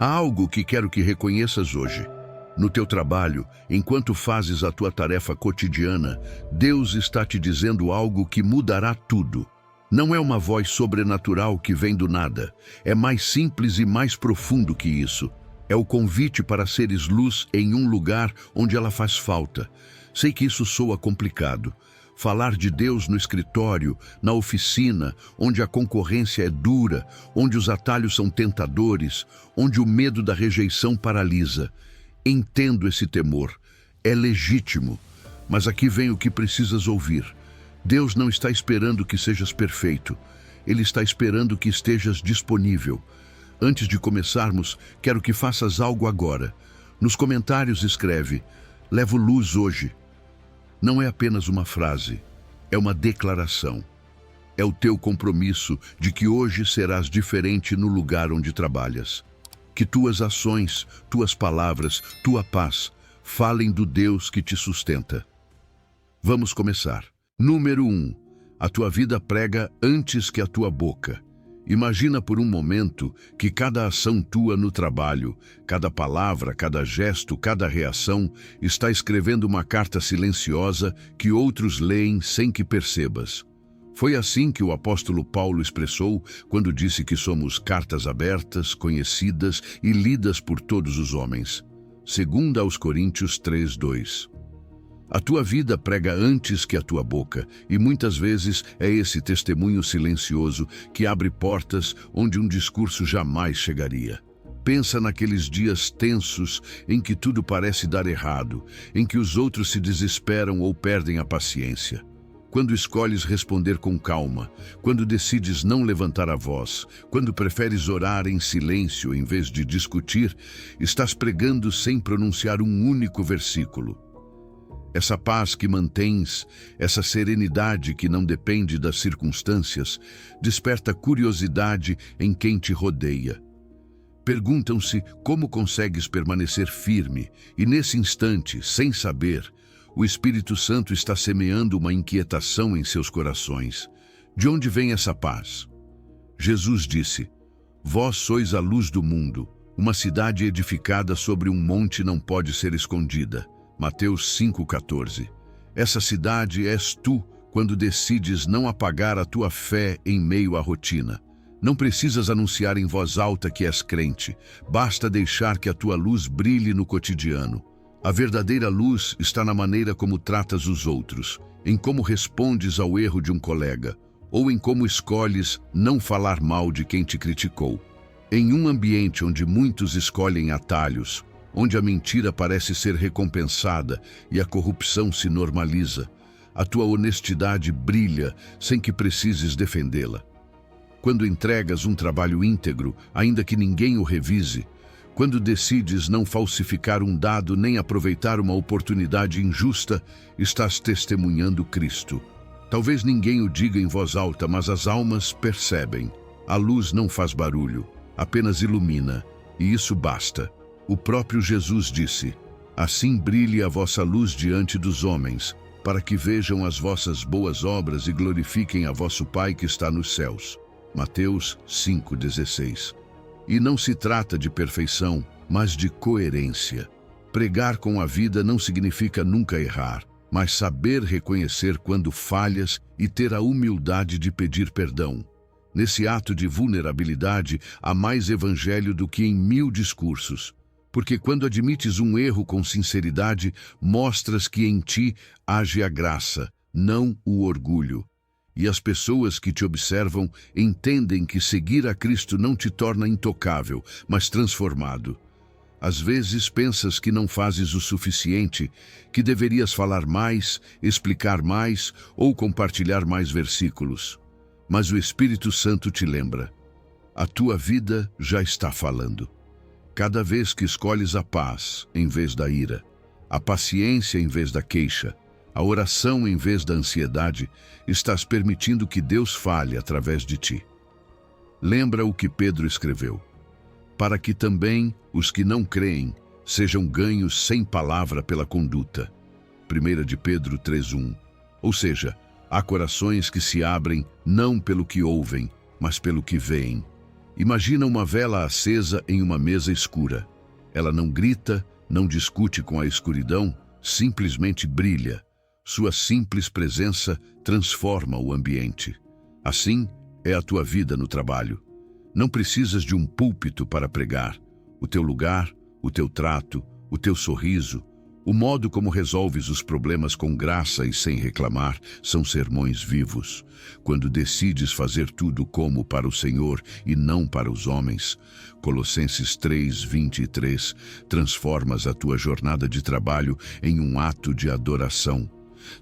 Há algo que quero que reconheças hoje. No teu trabalho, enquanto fazes a tua tarefa cotidiana, Deus está te dizendo algo que mudará tudo. Não é uma voz sobrenatural que vem do nada. É mais simples e mais profundo que isso. É o convite para seres luz em um lugar onde ela faz falta. Sei que isso soa complicado. Falar de Deus no escritório, na oficina, onde a concorrência é dura, onde os atalhos são tentadores, onde o medo da rejeição paralisa. Entendo esse temor. É legítimo. Mas aqui vem o que precisas ouvir. Deus não está esperando que sejas perfeito. Ele está esperando que estejas disponível. Antes de começarmos, quero que faças algo agora. Nos comentários escreve: levo luz hoje. Não é apenas uma frase, é uma declaração. É o teu compromisso de que hoje serás diferente no lugar onde trabalhas. Que tuas ações, tuas palavras, tua paz falem do Deus que te sustenta. Vamos começar. Número 1. A tua vida prega antes que a tua boca. Imagina por um momento que cada ação tua no trabalho, cada palavra, cada gesto, cada reação está escrevendo uma carta silenciosa que outros leem sem que percebas. Foi assim que o apóstolo Paulo expressou quando disse que somos cartas abertas, conhecidas e lidas por todos os homens. 2 Coríntios 3:2. A tua vida prega antes que a tua boca, e muitas vezes é esse testemunho silencioso que abre portas onde um discurso jamais chegaria. Pensa naqueles dias tensos em que tudo parece dar errado, em que os outros se desesperam ou perdem a paciência. Quando escolhes responder com calma, quando decides não levantar a voz, quando preferes orar em silêncio em vez de discutir, estás pregando sem pronunciar um único versículo. Essa paz que mantens, essa serenidade que não depende das circunstâncias, desperta curiosidade em quem te rodeia. Perguntam-se como consegues permanecer firme, e nesse instante, sem saber, o Espírito Santo está semeando uma inquietação em seus corações. De onde vem essa paz? Jesus disse: vós sois a luz do mundo. Uma cidade edificada sobre um monte não pode ser escondida. Mateus 5,14. Essa cidade és tu quando decides não apagar a tua fé em meio à rotina. Não precisas anunciar em voz alta que és crente. Basta deixar que a tua luz brilhe no cotidiano. A verdadeira luz está na maneira como tratas os outros, em como respondes ao erro de um colega, ou em como escolhes não falar mal de quem te criticou. Em um ambiente onde muitos escolhem atalhos, onde a mentira parece ser recompensada e a corrupção se normaliza, a tua honestidade brilha sem que precises defendê-la. Quando entregas um trabalho íntegro, ainda que ninguém o revise, quando decides não falsificar um dado nem aproveitar uma oportunidade injusta, estás testemunhando Cristo. Talvez ninguém o diga em voz alta, mas as almas percebem. A luz não faz barulho, apenas ilumina, e isso basta. O próprio Jesus disse: assim brilhe a vossa luz diante dos homens, para que vejam as vossas boas obras e glorifiquem a vosso Pai que está nos céus. Mateus 5,16. E não se trata de perfeição, mas de coerência. Pregar com a vida não significa nunca errar, mas saber reconhecer quando falhas e ter a humildade de pedir perdão. Nesse ato de vulnerabilidade, há mais evangelho do que em 1000 discursos. Porque quando admites um erro com sinceridade, mostras que em ti age a graça, não o orgulho. E as pessoas que te observam entendem que seguir a Cristo não te torna intocável, mas transformado. Às vezes pensas que não fazes o suficiente, que deverias falar mais, explicar mais ou compartilhar mais versículos. Mas o Espírito Santo te lembra: a tua vida já está falando. Cada vez que escolhes a paz em vez da ira, a paciência em vez da queixa, a oração em vez da ansiedade, estás permitindo que Deus fale através de ti. Lembra o que Pedro escreveu: para que também os que não creem sejam ganhos sem palavra pela conduta. 1 de Pedro 3:1. Ou seja, há corações que se abrem não pelo que ouvem, mas pelo que veem. Imagina uma vela acesa em uma mesa escura. Ela não grita, não discute com a escuridão, simplesmente brilha. Sua simples presença transforma o ambiente. Assim é a tua vida no trabalho. Não precisas de um púlpito para pregar. O teu lugar, o teu trato, o teu sorriso, o modo como resolves os problemas com graça e sem reclamar são sermões vivos. Quando decides fazer tudo como para o Senhor e não para os homens, Colossenses 3:23, transformas a tua jornada de trabalho em um ato de adoração.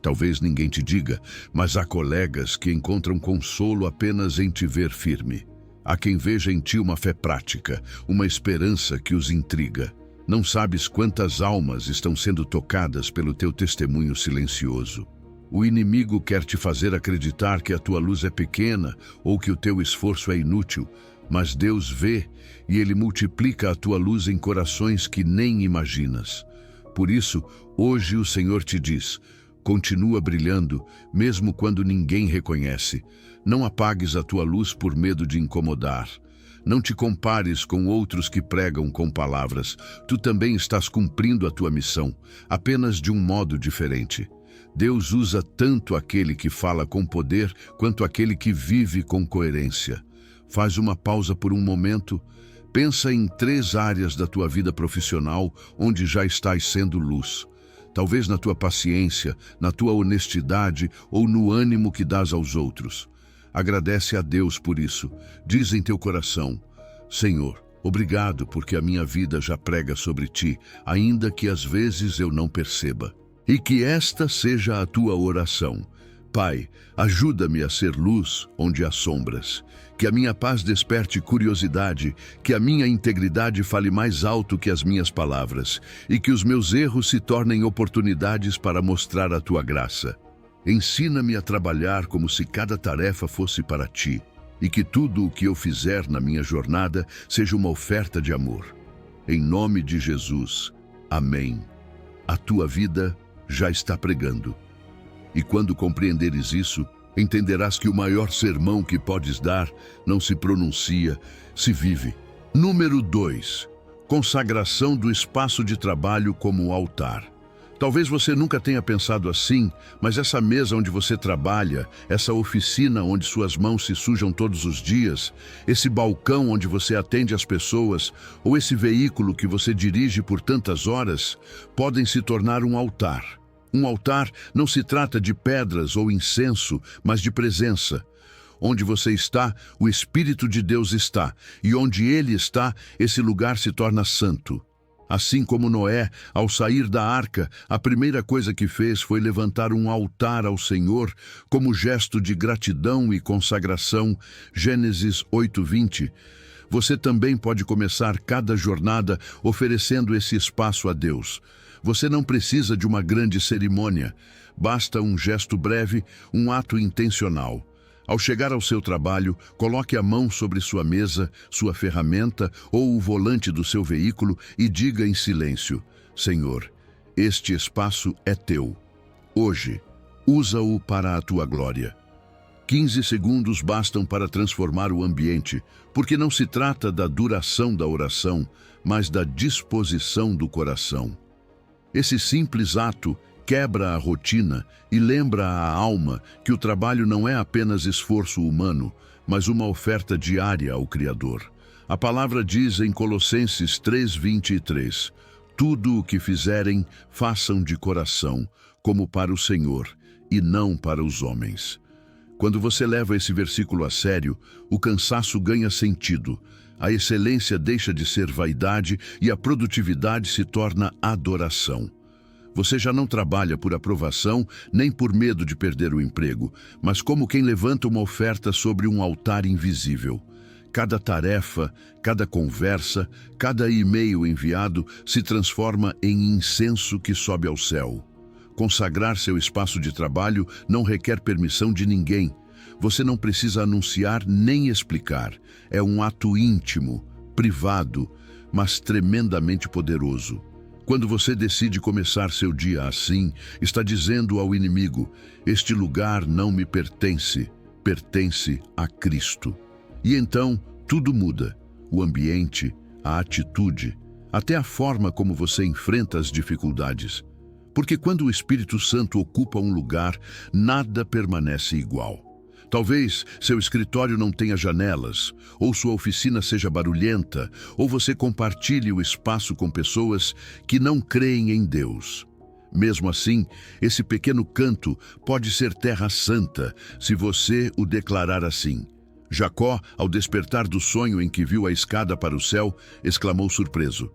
Talvez ninguém te diga, mas há colegas que encontram consolo apenas em te ver firme. Há quem veja em ti uma fé prática, uma esperança que os intriga. Não sabes quantas almas estão sendo tocadas pelo teu testemunho silencioso. O inimigo quer te fazer acreditar que a tua luz é pequena ou que o teu esforço é inútil, mas Deus vê e Ele multiplica a tua luz em corações que nem imaginas. Por isso, hoje o Senhor te diz: continua brilhando, mesmo quando ninguém reconhece. Não apagues a tua luz por medo de incomodar. Não te compares com outros que pregam com palavras. Tu também estás cumprindo a tua missão, apenas de um modo diferente. Deus usa tanto aquele que fala com poder quanto aquele que vive com coerência. Faz uma pausa por um momento. Pensa em 3 áreas da tua vida profissional onde já estás sendo luz. Talvez na tua paciência, na tua honestidade ou no ânimo que dás aos outros. Agradece a Deus por isso. Diz em teu coração: Senhor, obrigado porque a minha vida já prega sobre ti, ainda que às vezes eu não perceba. E que esta seja a tua oração. Pai, ajuda-me a ser luz onde há sombras. Que a minha paz desperte curiosidade, que a minha integridade fale mais alto que as minhas palavras, e que os meus erros se tornem oportunidades para mostrar a tua graça. Ensina-me a trabalhar como se cada tarefa fosse para ti, e que tudo o que eu fizer na minha jornada seja uma oferta de amor. Em nome de Jesus. Amém. A tua vida já está pregando. E quando compreenderes isso, entenderás que o maior sermão que podes dar não se pronuncia, se vive. Número 2. Consagração do espaço de trabalho como altar. Talvez você nunca tenha pensado assim, mas essa mesa onde você trabalha, essa oficina onde suas mãos se sujam todos os dias, esse balcão onde você atende as pessoas, ou esse veículo que você dirige por tantas horas, podem se tornar um altar. Um altar não se trata de pedras ou incenso, mas de presença. Onde você está, o Espírito de Deus está, e onde Ele está, esse lugar se torna santo. Assim como Noé, ao sair da arca, a primeira coisa que fez foi levantar um altar ao Senhor como gesto de gratidão e consagração. Gênesis 8:20. Você também pode começar cada jornada oferecendo esse espaço a Deus. Você não precisa de uma grande cerimônia. Basta um gesto breve, um ato intencional. Ao chegar ao seu trabalho, coloque a mão sobre sua mesa, sua ferramenta ou o volante do seu veículo e diga em silêncio: Senhor, este espaço é teu. Hoje, usa-o para a tua glória. 15 segundos bastam para transformar o ambiente, porque não se trata da duração da oração, mas da disposição do coração. Esse simples ato quebra a rotina e lembra à alma que o trabalho não é apenas esforço humano, mas uma oferta diária ao Criador. A palavra diz em Colossenses 3:23, tudo o que fizerem, façam de coração, como para o Senhor, e não para os homens. Quando você leva esse versículo a sério, o cansaço ganha sentido, a excelência deixa de ser vaidade e a produtividade se torna adoração. Você já não trabalha por aprovação nem por medo de perder o emprego, mas como quem levanta uma oferta sobre um altar invisível. Cada tarefa, cada conversa, cada e-mail enviado se transforma em incenso que sobe ao céu. Consagrar seu espaço de trabalho não requer permissão de ninguém. Você não precisa anunciar nem explicar. É um ato íntimo, privado, mas tremendamente poderoso. Quando você decide começar seu dia assim, está dizendo ao inimigo: este lugar não me pertence, pertence a Cristo. E então, Tudo muda: o ambiente, a atitude, até a forma como você enfrenta as dificuldades. Porque quando o Espírito Santo ocupa um lugar, nada permanece igual. Talvez seu escritório não tenha janelas, ou sua oficina seja barulhenta, ou você compartilhe o espaço com pessoas que não creem em Deus. Mesmo assim, esse pequeno canto pode ser terra santa, se você o declarar assim. Jacó, ao despertar do sonho em que viu a escada para o céu, exclamou surpreso: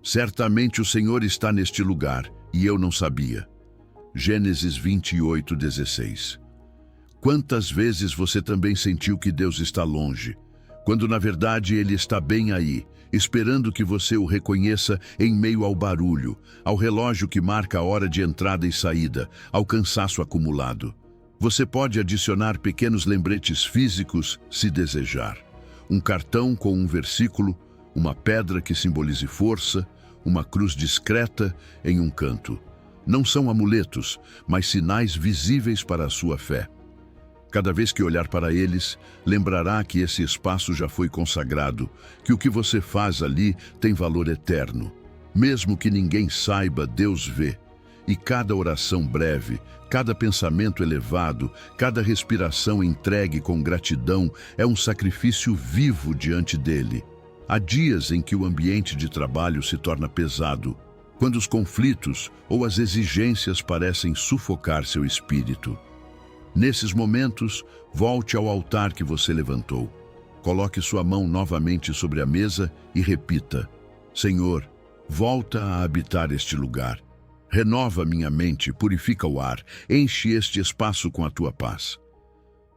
"Certamente o Senhor está neste lugar, e eu não sabia." Gênesis 28:16. Quantas vezes você também sentiu que Deus está longe, quando na verdade Ele está bem aí, esperando que você o reconheça em meio ao barulho, ao relógio que marca a hora de entrada e saída, ao cansaço acumulado? Você pode adicionar pequenos lembretes físicos se desejar. Um cartão com um versículo, uma pedra que simbolize força, uma cruz discreta em um canto. Não são amuletos, mas sinais visíveis para a sua fé. Cada vez que olhar para eles, lembrará que esse espaço já foi consagrado, que o que você faz ali tem valor eterno. Mesmo que ninguém saiba, Deus vê. E cada oração breve, cada pensamento elevado, cada respiração entregue com gratidão é um sacrifício vivo diante dele. Há dias em que o ambiente de trabalho se torna pesado, quando os conflitos ou as exigências parecem sufocar seu espírito. Nesses momentos, volte ao altar que você levantou. Coloque sua mão novamente sobre a mesa e repita: "Senhor, volta a habitar este lugar. Renova minha mente, purifica o ar, enche este espaço com a tua paz."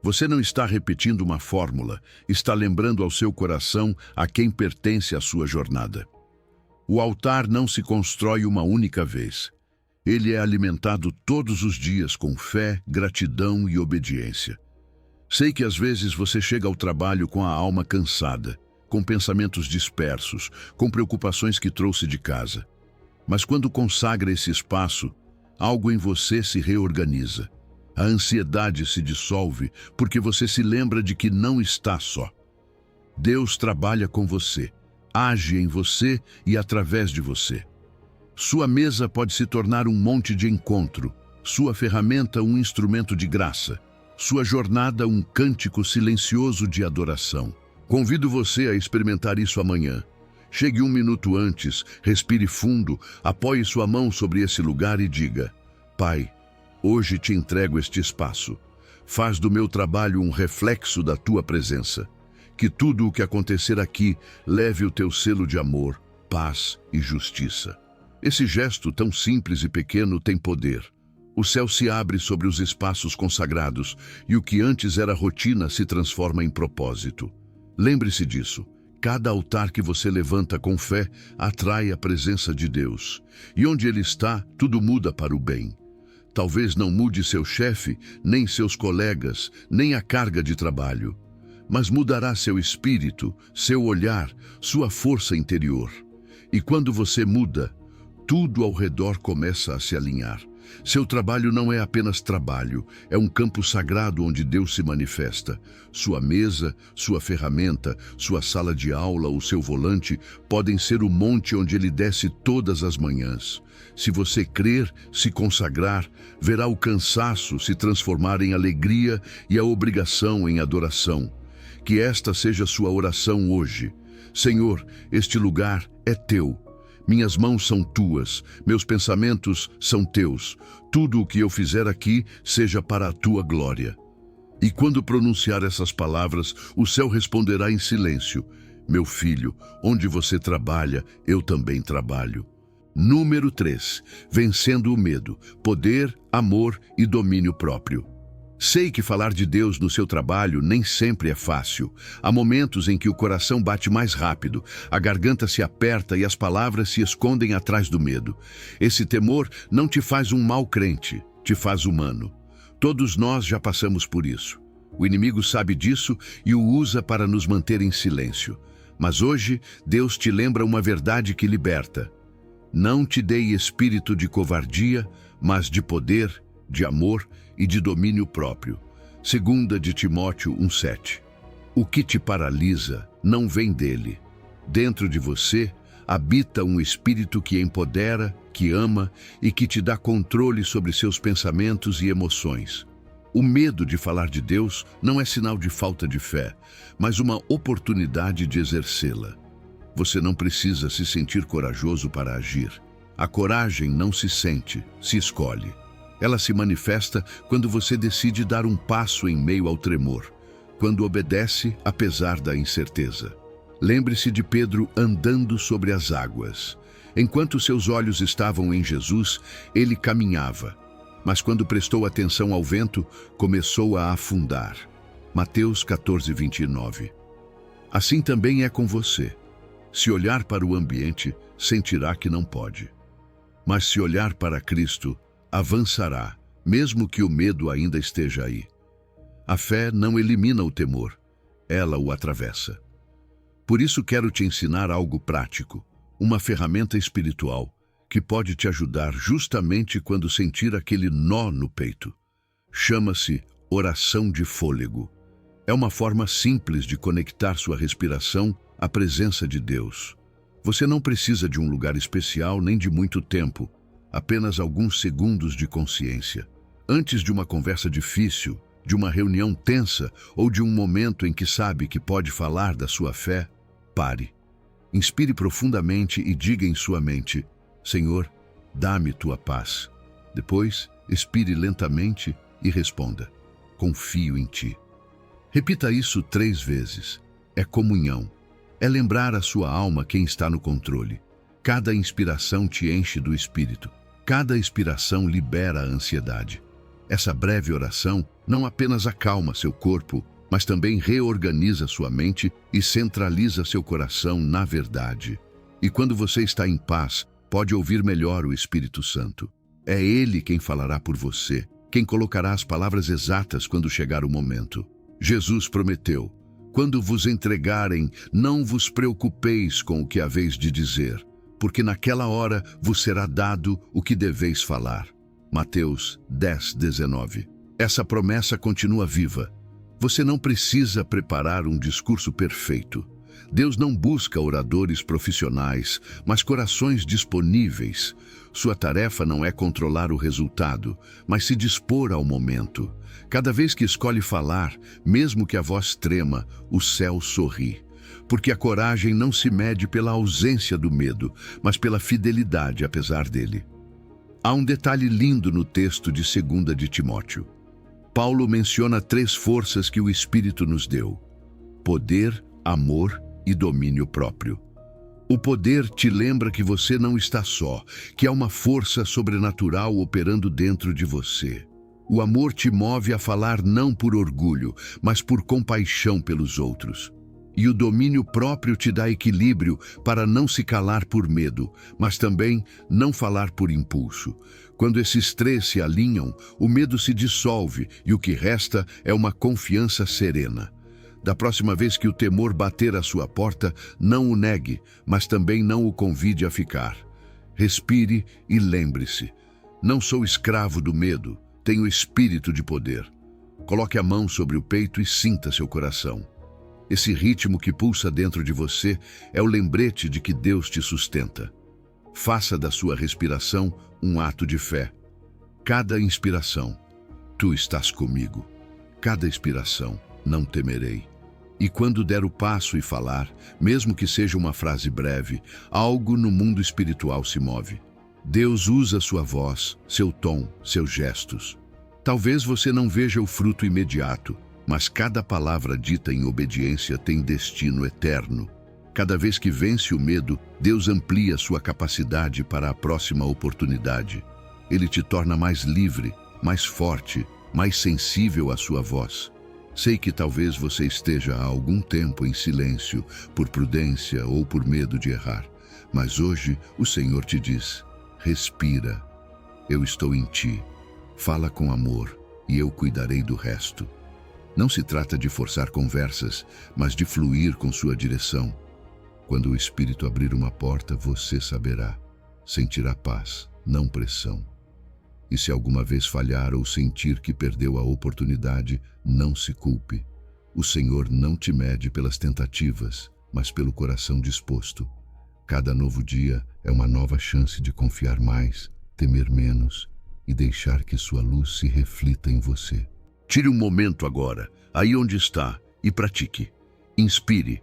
Você não está repetindo uma fórmula, está lembrando ao seu coração a quem pertence a sua jornada. O altar não se constrói uma única vez. Ele é alimentado todos os dias com fé, gratidão e obediência. Sei que às vezes você chega ao trabalho com a alma cansada, com pensamentos dispersos, com preocupações que trouxe de casa. Mas quando consagra esse espaço, algo em você se reorganiza. A ansiedade se dissolve porque você se lembra de que não está só. Deus trabalha com você, age em você e através de você. Sua mesa pode se tornar um monte de encontro, sua ferramenta um instrumento de graça, sua jornada um cântico silencioso de adoração. Convido você a experimentar isso amanhã. Chegue 1 minuto antes, respire fundo, apoie sua mão sobre esse lugar e diga: "Pai, hoje te entrego este espaço. Faz do meu trabalho um reflexo da tua presença. Que tudo o que acontecer aqui leve o teu selo de amor, paz e justiça." Esse gesto tão simples e pequeno tem poder. O céu se abre sobre os espaços consagrados e o que antes era rotina se transforma em propósito. Lembre-se disso. Cada altar que você levanta com fé atrai a presença de Deus. E onde Ele está, tudo muda para o bem. Talvez não mude seu chefe, nem seus colegas, nem a carga de trabalho. Mas mudará seu espírito, seu olhar, sua força interior. E quando você muda, tudo ao redor começa a se alinhar. Seu trabalho não é apenas trabalho, é um campo sagrado onde Deus se manifesta. Sua mesa, sua ferramenta, sua sala de aula ou seu volante podem ser o monte onde Ele desce todas as manhãs. Se você crer, se consagrar, verá o cansaço se transformar em alegria e a obrigação em adoração. Que esta seja sua oração hoje. Senhor, este lugar é teu. Minhas mãos são tuas, meus pensamentos são teus. Tudo o que eu fizer aqui seja para a tua glória. E quando pronunciar essas palavras, o céu responderá em silêncio: "Meu filho, onde você trabalha, eu também trabalho." Número 3. Vencendo o medo. Poder, amor e domínio próprio. Sei que falar de Deus no seu trabalho nem sempre é fácil. Há momentos em que o coração bate mais rápido, a garganta se aperta e as palavras se escondem atrás do medo. Esse temor não te faz um mau crente, te faz humano. Todos nós já passamos por isso. O inimigo sabe disso e o usa para nos manter em silêncio. Mas hoje, Deus te lembra uma verdade que liberta. Não te dei espírito de covardia, mas de poder, de amor e de domínio próprio. 2 de Timóteo 1:7. O que te paralisa não vem dele. Dentro de você habita um espírito que empodera, que ama e que te dá controle sobre seus pensamentos e emoções. O medo de falar de Deus não é sinal de falta de fé, mas uma oportunidade de exercê-la. Você não precisa se sentir corajoso para agir. A coragem não se sente, se escolhe. Ela se manifesta quando você decide dar um passo em meio ao tremor, quando obedece apesar da incerteza. Lembre-se de Pedro andando sobre as águas. Enquanto seus olhos estavam em Jesus, ele caminhava. Mas quando prestou atenção ao vento, começou a afundar. Mateus 14:29. Assim também é com você. Se olhar para o ambiente, sentirá que não pode. Mas se olhar para Cristo, avançará, mesmo que o medo ainda esteja aí. A fé não elimina o temor, ela o atravessa. Por isso quero te ensinar algo prático, uma ferramenta espiritual, que pode te ajudar justamente quando sentir aquele nó no peito. Chama-se oração de fôlego. É uma forma simples de conectar sua respiração à presença de Deus. Você não precisa de um lugar especial nem de muito tempo, apenas alguns segundos de consciência. Antes de uma conversa difícil, de uma reunião tensa ou de um momento em que sabe que pode falar da sua fé, pare. Inspire profundamente e diga em sua mente: Senhor, dá-me tua paz. Depois, expire lentamente e responda: confio em ti. Repita isso 3 vezes. É comunhão. É lembrar à sua alma quem está no controle. Cada inspiração te enche do Espírito. Cada expiração libera a ansiedade. Essa breve oração não apenas acalma seu corpo, mas também reorganiza sua mente e centraliza seu coração na verdade. E quando você está em paz, pode ouvir melhor o Espírito Santo. É Ele quem falará por você, quem colocará as palavras exatas quando chegar o momento. Jesus prometeu: quando vos entregarem, não vos preocupeis com o que haveis de dizer, porque naquela hora vos será dado o que deveis falar. Mateus 10:19. Essa promessa continua viva. Você não precisa preparar um discurso perfeito. Deus não busca oradores profissionais, mas corações disponíveis. Sua tarefa não é controlar o resultado, mas se dispor ao momento. Cada vez que escolhe falar, mesmo que a voz trema, o céu sorri. Porque a coragem não se mede pela ausência do medo, mas pela fidelidade apesar dele. Há um detalhe lindo no texto de 2 de Timóteo. Paulo menciona 3 forças que o Espírito nos deu: poder, amor e domínio próprio. O poder te lembra que você não está só, que há uma força sobrenatural operando dentro de você. O amor te move a falar não por orgulho, mas por compaixão pelos outros. E o domínio próprio te dá equilíbrio para não se calar por medo, mas também não falar por impulso. Quando esses 3 se alinham, o medo se dissolve e o que resta é uma confiança serena. Da próxima vez que o temor bater à sua porta, não o negue, mas também não o convide a ficar. Respire e lembre-se: não sou escravo do medo, tenho espírito de poder. Coloque a mão sobre o peito e sinta seu coração. Esse ritmo que pulsa dentro de você é o lembrete de que Deus te sustenta. Faça da sua respiração um ato de fé. Cada inspiração: tu estás comigo. Cada expiração: não temerei. E quando der o passo e falar, mesmo que seja uma frase breve, algo no mundo espiritual se move. Deus usa sua voz, seu tom, seus gestos. Talvez você não veja o fruto imediato, mas cada palavra dita em obediência tem destino eterno. Cada vez que vence o medo, Deus amplia sua capacidade para a próxima oportunidade. Ele te torna mais livre, mais forte, mais sensível à sua voz. Sei que talvez você esteja há algum tempo em silêncio, por prudência ou por medo de errar. Mas hoje o Senhor te diz: respira, eu estou em ti. Fala com amor e eu cuidarei do resto. Não se trata de forçar conversas, mas de fluir com sua direção. Quando o Espírito abrir uma porta, você saberá. Sentirá paz, não pressão. E se alguma vez falhar ou sentir que perdeu a oportunidade, não se culpe. O Senhor não te mede pelas tentativas, mas pelo coração disposto. Cada novo dia é uma nova chance de confiar mais, temer menos e deixar que sua luz se reflita em você. Tire um momento agora, aí onde está, e pratique. Inspire.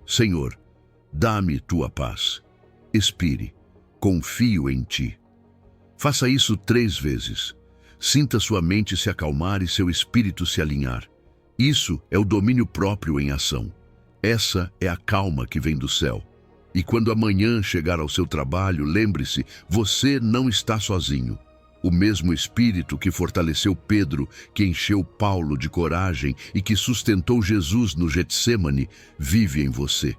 Senhor, dá-me tua paz. Expire. Confio em ti. Faça isso 3 vezes. Sinta sua mente se acalmar e seu espírito se alinhar. Isso é o domínio próprio em ação. Essa é a calma que vem do céu. E quando amanhã chegar ao seu trabalho, lembre-se, você não está sozinho. O mesmo Espírito que fortaleceu Pedro, que encheu Paulo de coragem e que sustentou Jesus no Getsêmani, vive em você.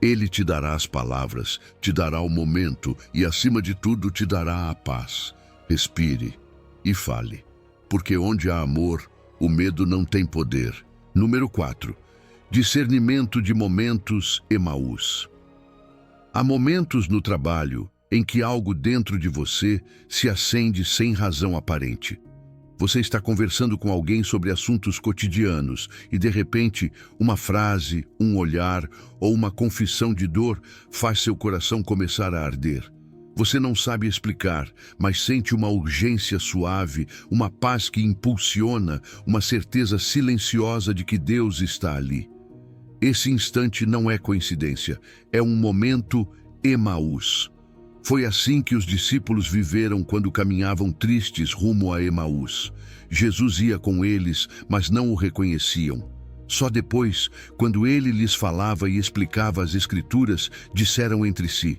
Ele te dará as palavras, te dará o momento e, acima de tudo, te dará a paz. Respire e fale, porque onde há amor, o medo não tem poder. Número 4. Discernimento de momentos Emaús. Há momentos no trabalho em que algo dentro de você se acende sem razão aparente. Você está conversando com alguém sobre assuntos cotidianos e, de repente, uma frase, um olhar ou uma confissão de dor faz seu coração começar a arder. Você não sabe explicar, mas sente uma urgência suave, uma paz que impulsiona, uma certeza silenciosa de que Deus está ali. Esse instante não é coincidência, é um momento Emaús. Foi assim que os discípulos viveram quando caminhavam tristes rumo a Emaús. Jesus ia com eles, mas não o reconheciam. Só depois, quando ele lhes falava e explicava as Escrituras, disseram entre si: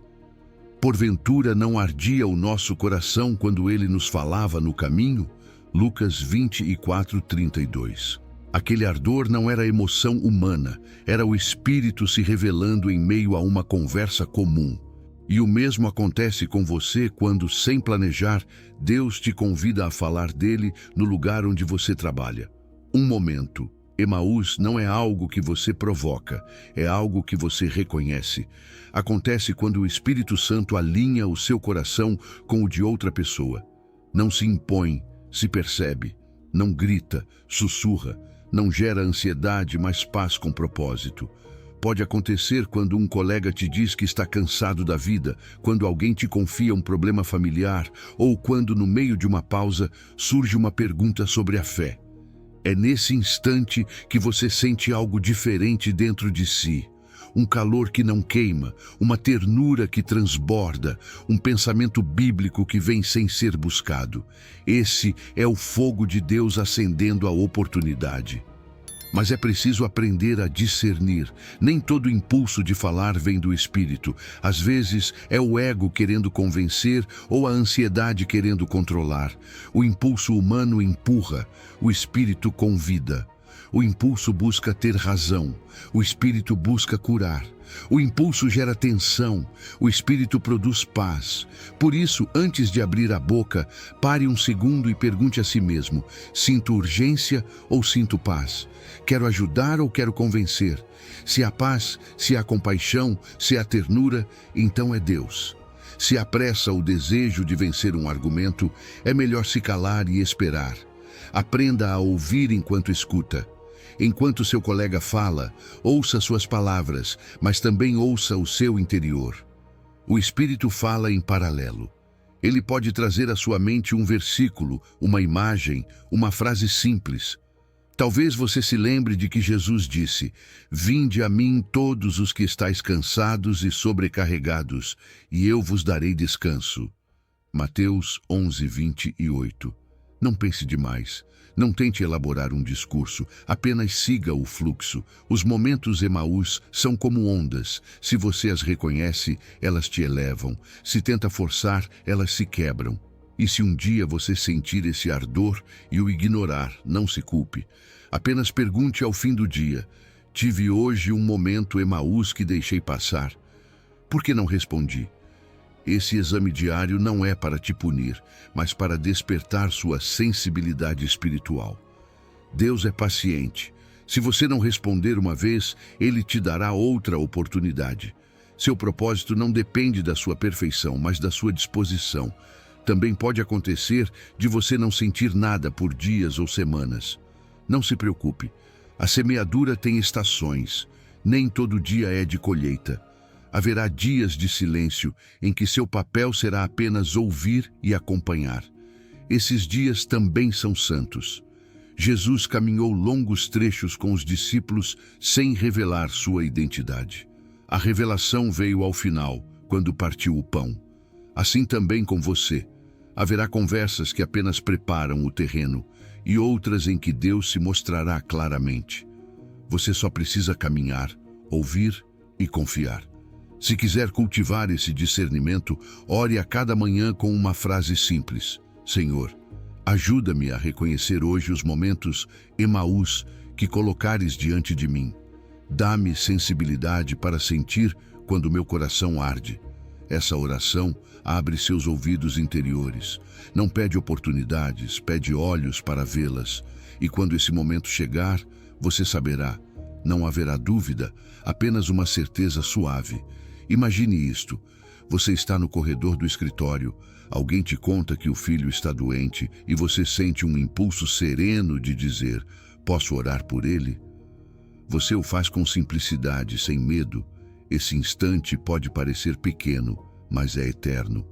porventura não ardia o nosso coração quando ele nos falava no caminho? Lucas 24:32. Aquele ardor não era emoção humana, era o Espírito se revelando em meio a uma conversa comum. E o mesmo acontece com você quando, sem planejar, Deus te convida a falar dele no lugar onde você trabalha. Um momento. Emaús não é algo que você provoca, é algo que você reconhece. Acontece quando o Espírito Santo alinha o seu coração com o de outra pessoa. Não se impõe, se percebe, não grita, sussurra, não gera ansiedade, mas paz com propósito. Pode acontecer quando um colega te diz que está cansado da vida, quando alguém te confia um problema familiar ou quando, no meio de uma pausa, surge uma pergunta sobre a fé. É nesse instante que você sente algo diferente dentro de si. Um calor que não queima, uma ternura que transborda, um pensamento bíblico que vem sem ser buscado. Esse é o fogo de Deus acendendo a oportunidade. Mas é preciso aprender a discernir. Nem todo impulso de falar vem do Espírito. Às vezes é o ego querendo convencer ou a ansiedade querendo controlar. O impulso humano empurra, o Espírito convida. O impulso busca ter razão, o Espírito busca curar. O impulso gera tensão, o Espírito produz paz. Por isso, antes de abrir a boca, pare um segundo e pergunte a si mesmo: sinto urgência ou sinto paz? Quero ajudar ou quero convencer? Se há paz, se há compaixão, se há ternura, então é Deus. Se há pressa ou desejo de vencer um argumento, é melhor se calar e esperar. Aprenda a ouvir enquanto escuta. Enquanto seu colega fala, ouça suas palavras, mas também ouça o seu interior. O Espírito fala em paralelo. Ele pode trazer à sua mente um versículo, uma imagem, uma frase simples. Talvez você se lembre de que Jesus disse: vinde a mim todos os que estáis cansados e sobrecarregados, e eu vos darei descanso. Mateus 11:28. Não pense demais. Não tente elaborar um discurso, apenas siga o fluxo. Os momentos Emaús são como ondas. Se você as reconhece, elas te elevam. Se tenta forçar, elas se quebram. E se um dia você sentir esse ardor e o ignorar, não se culpe. Apenas pergunte ao fim do dia: tive hoje um momento Emaús que deixei passar? Por que não respondi? Esse exame diário não é para te punir, mas para despertar sua sensibilidade espiritual. Deus é paciente. Se você não responder uma vez, Ele te dará outra oportunidade. Seu propósito não depende da sua perfeição, mas da sua disposição. Também pode acontecer de você não sentir nada por dias ou semanas. Não se preocupe. A semeadura tem estações. Nem todo dia é de colheita. Haverá dias de silêncio em que seu papel será apenas ouvir e acompanhar. Esses dias também são santos. Jesus caminhou longos trechos com os discípulos sem revelar sua identidade. A revelação veio ao final, quando partiu o pão. Assim também com você. Haverá conversas que apenas preparam o terreno e outras em que Deus se mostrará claramente. Você só precisa caminhar, ouvir e confiar. Se quiser cultivar esse discernimento, ore a cada manhã com uma frase simples: Senhor, ajuda-me a reconhecer hoje os momentos Emaús que colocares diante de mim. Dá-me sensibilidade para sentir quando meu coração arde. Essa oração abre seus ouvidos interiores. Não pede oportunidades, pede olhos para vê-las. E quando esse momento chegar, você saberá. Não haverá dúvida, apenas uma certeza suave. Imagine isto. Você está no corredor do escritório, alguém te conta que o filho está doente e você sente um impulso sereno de dizer: posso orar por ele? Você o faz com simplicidade, sem medo. Esse instante pode parecer pequeno, mas é eterno.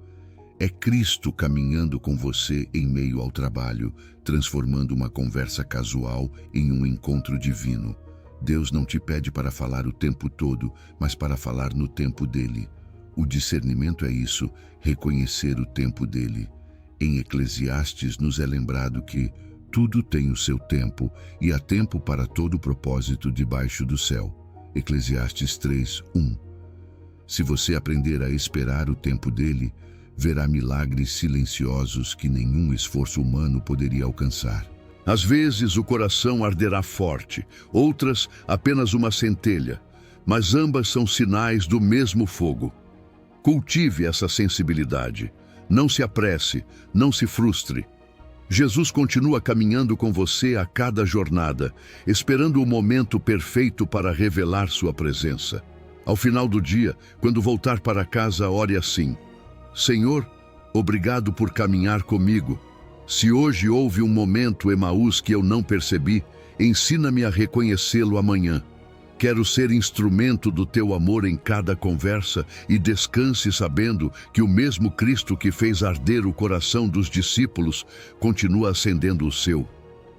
É Cristo caminhando com você em meio ao trabalho, transformando uma conversa casual em um encontro divino. Deus não te pede para falar o tempo todo, mas para falar no tempo dele. O discernimento é isso, reconhecer o tempo dele. Em Eclesiastes nos é lembrado que tudo tem o seu tempo e há tempo para todo propósito debaixo do céu. Eclesiastes 3:1. Se você aprender a esperar o tempo dele, verá milagres silenciosos que nenhum esforço humano poderia alcançar. Às vezes o coração arderá forte, outras apenas uma centelha, mas ambas são sinais do mesmo fogo. Cultive essa sensibilidade. Não se apresse, não se frustre. Jesus continua caminhando com você a cada jornada, esperando o momento perfeito para revelar sua presença. Ao final do dia, quando voltar para casa, ore assim: Senhor, obrigado por caminhar comigo. Se hoje houve um momento Emaús que eu não percebi, ensina-me a reconhecê-lo amanhã. Quero ser instrumento do teu amor em cada conversa e descanse sabendo que o mesmo Cristo que fez arder o coração dos discípulos continua acendendo o seu.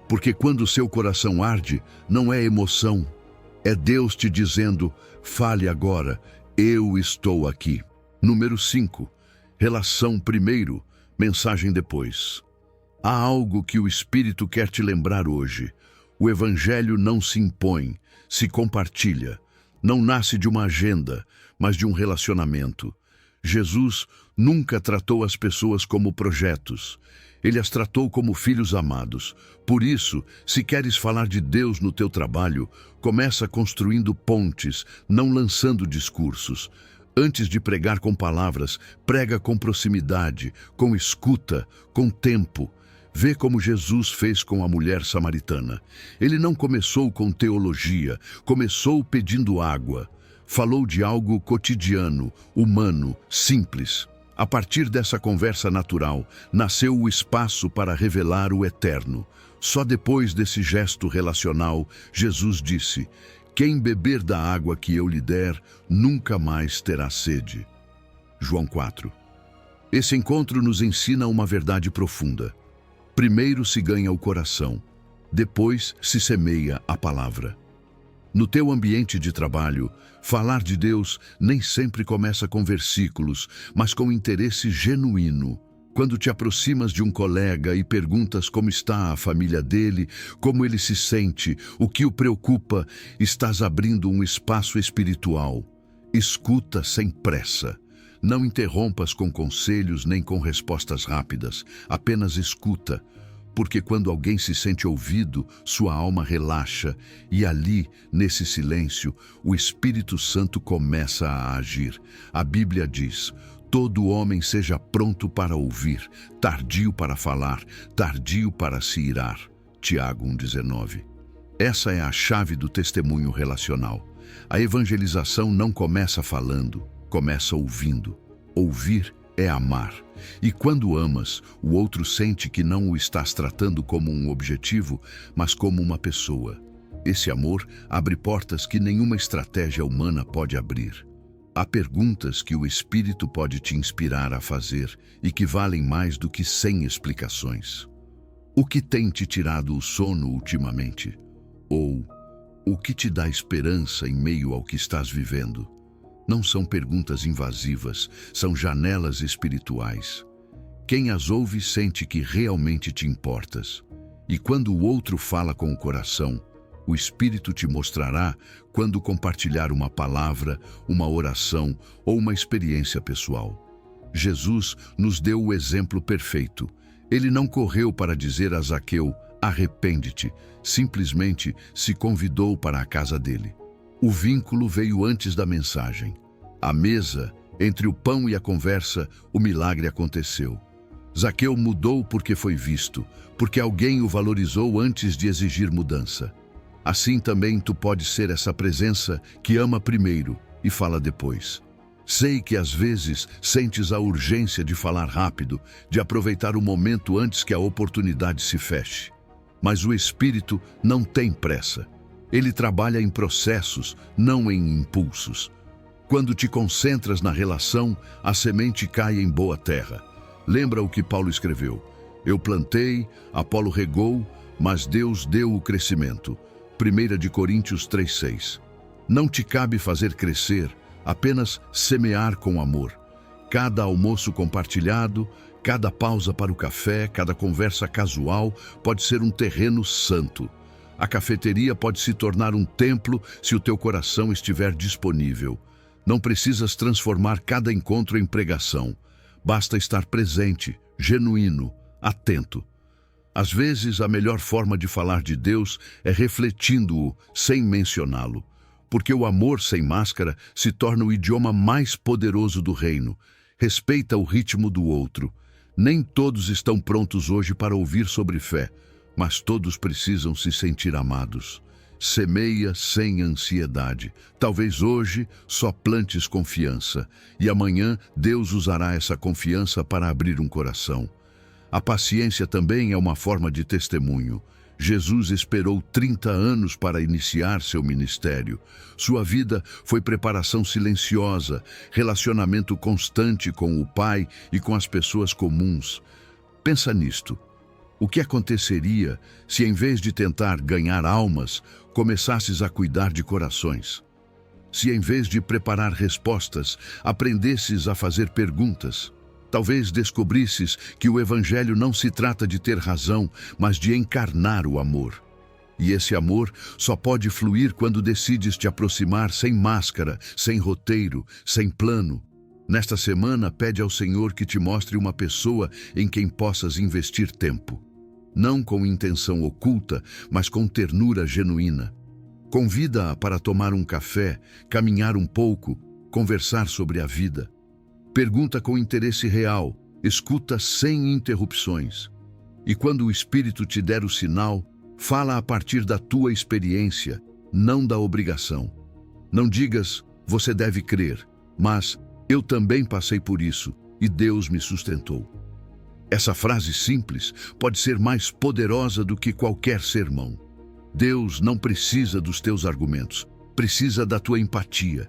Porque quando o seu coração arde, não é emoção, é Deus te dizendo: fale agora, eu estou aqui. Número 5. Relação primeiro, mensagem depois. Há algo que o Espírito quer te lembrar hoje. O Evangelho não se impõe, se compartilha. Não nasce de uma agenda, mas de um relacionamento. Jesus nunca tratou as pessoas como projetos. Ele as tratou como filhos amados. Por isso, se queres falar de Deus no teu trabalho, começa construindo pontes, não lançando discursos. Antes de pregar com palavras, prega com proximidade, com escuta, com tempo. Vê como Jesus fez com a mulher samaritana. Ele não começou com teologia, começou pedindo água. Falou de algo cotidiano, humano, simples. A partir dessa conversa natural, nasceu o espaço para revelar o eterno. Só depois desse gesto relacional, Jesus disse: quem beber da água que eu lhe der, nunca mais terá sede. João 4. Esse encontro nos ensina uma verdade profunda. Primeiro se ganha o coração, depois se semeia a palavra. No teu ambiente de trabalho, falar de Deus nem sempre começa com versículos, mas com interesse genuíno. Quando te aproximas de um colega e perguntas como está a família dele, como ele se sente, o que o preocupa, estás abrindo um espaço espiritual. Escuta sem pressa. Não interrompas com conselhos nem com respostas rápidas, apenas escuta, porque quando alguém se sente ouvido, sua alma relaxa e ali, nesse silêncio, o Espírito Santo começa a agir. A Bíblia diz: todo homem seja pronto para ouvir, tardio para falar, tardio para se irar. Tiago 1,19. Essa é a chave do testemunho relacional. A evangelização não começa falando, começa ouvindo. Ouvir é amar. E quando amas, o outro sente que não o estás tratando como um objetivo, mas como uma pessoa. Esse amor abre portas que nenhuma estratégia humana pode abrir. Há perguntas que o Espírito pode te inspirar a fazer e que valem mais do que 100 explicações. O que tem te tirado o sono ultimamente? Ou o que te dá esperança em meio ao que estás vivendo? Não são perguntas invasivas, são janelas espirituais. Quem as ouve sente que realmente te importas. E quando o outro fala com o coração, o Espírito te mostrará quando compartilhar uma palavra, uma oração ou uma experiência pessoal. Jesus nos deu o exemplo perfeito. Ele não correu para dizer a Zaqueu, arrepende-te, simplesmente se convidou para a casa dele. O vínculo veio antes da mensagem. À mesa, entre o pão e a conversa, o milagre aconteceu. Zaqueu mudou porque foi visto, porque alguém o valorizou antes de exigir mudança. Assim também tu podes ser essa presença que ama primeiro e fala depois. Sei que às vezes sentes a urgência de falar rápido, de aproveitar o momento antes que a oportunidade se feche. Mas o Espírito não tem pressa. Ele trabalha em processos, não em impulsos. Quando te concentras na relação, a semente cai em boa terra. Lembra o que Paulo escreveu? Eu plantei, Apolo regou, mas Deus deu o crescimento. 1 de Coríntios 3:6. Não te cabe fazer crescer, apenas semear com amor. Cada almoço compartilhado, cada pausa para o café, cada conversa casual pode ser um terreno santo. A cafeteria pode se tornar um templo se o teu coração estiver disponível. Não precisas transformar cada encontro em pregação. Basta estar presente, genuíno, atento. Às vezes, a melhor forma de falar de Deus é refletindo-o sem mencioná-lo, porque o amor sem máscara se torna o idioma mais poderoso do reino. Respeita o ritmo do outro. Nem todos estão prontos hoje para ouvir sobre fé, mas todos precisam se sentir amados. Semeia sem ansiedade. Talvez hoje só plantes confiança, e amanhã Deus usará essa confiança para abrir um coração. A paciência também é uma forma de testemunho. Jesus esperou 30 anos para iniciar seu ministério. Sua vida foi preparação silenciosa, relacionamento constante com o Pai e com as pessoas comuns. Pensa nisto. O que aconteceria se, em vez de tentar ganhar almas, começasses a cuidar de corações? Se, em vez de preparar respostas, aprendesses a fazer perguntas? Talvez descobrisses que o Evangelho não se trata de ter razão, mas de encarnar o amor. E esse amor só pode fluir quando decides te aproximar sem máscara, sem roteiro, sem plano. Nesta semana, pede ao Senhor que te mostre uma pessoa em quem possas investir tempo. Não com intenção oculta, mas com ternura genuína. Convida-a para tomar um café, caminhar um pouco, conversar sobre a vida. Pergunta com interesse real, escuta sem interrupções. E quando o Espírito te der o sinal, fala a partir da tua experiência, não da obrigação. Não digas, você deve crer, mas eu também passei por isso e Deus me sustentou. Essa frase simples pode ser mais poderosa do que qualquer sermão. Deus não precisa dos teus argumentos, precisa da tua empatia.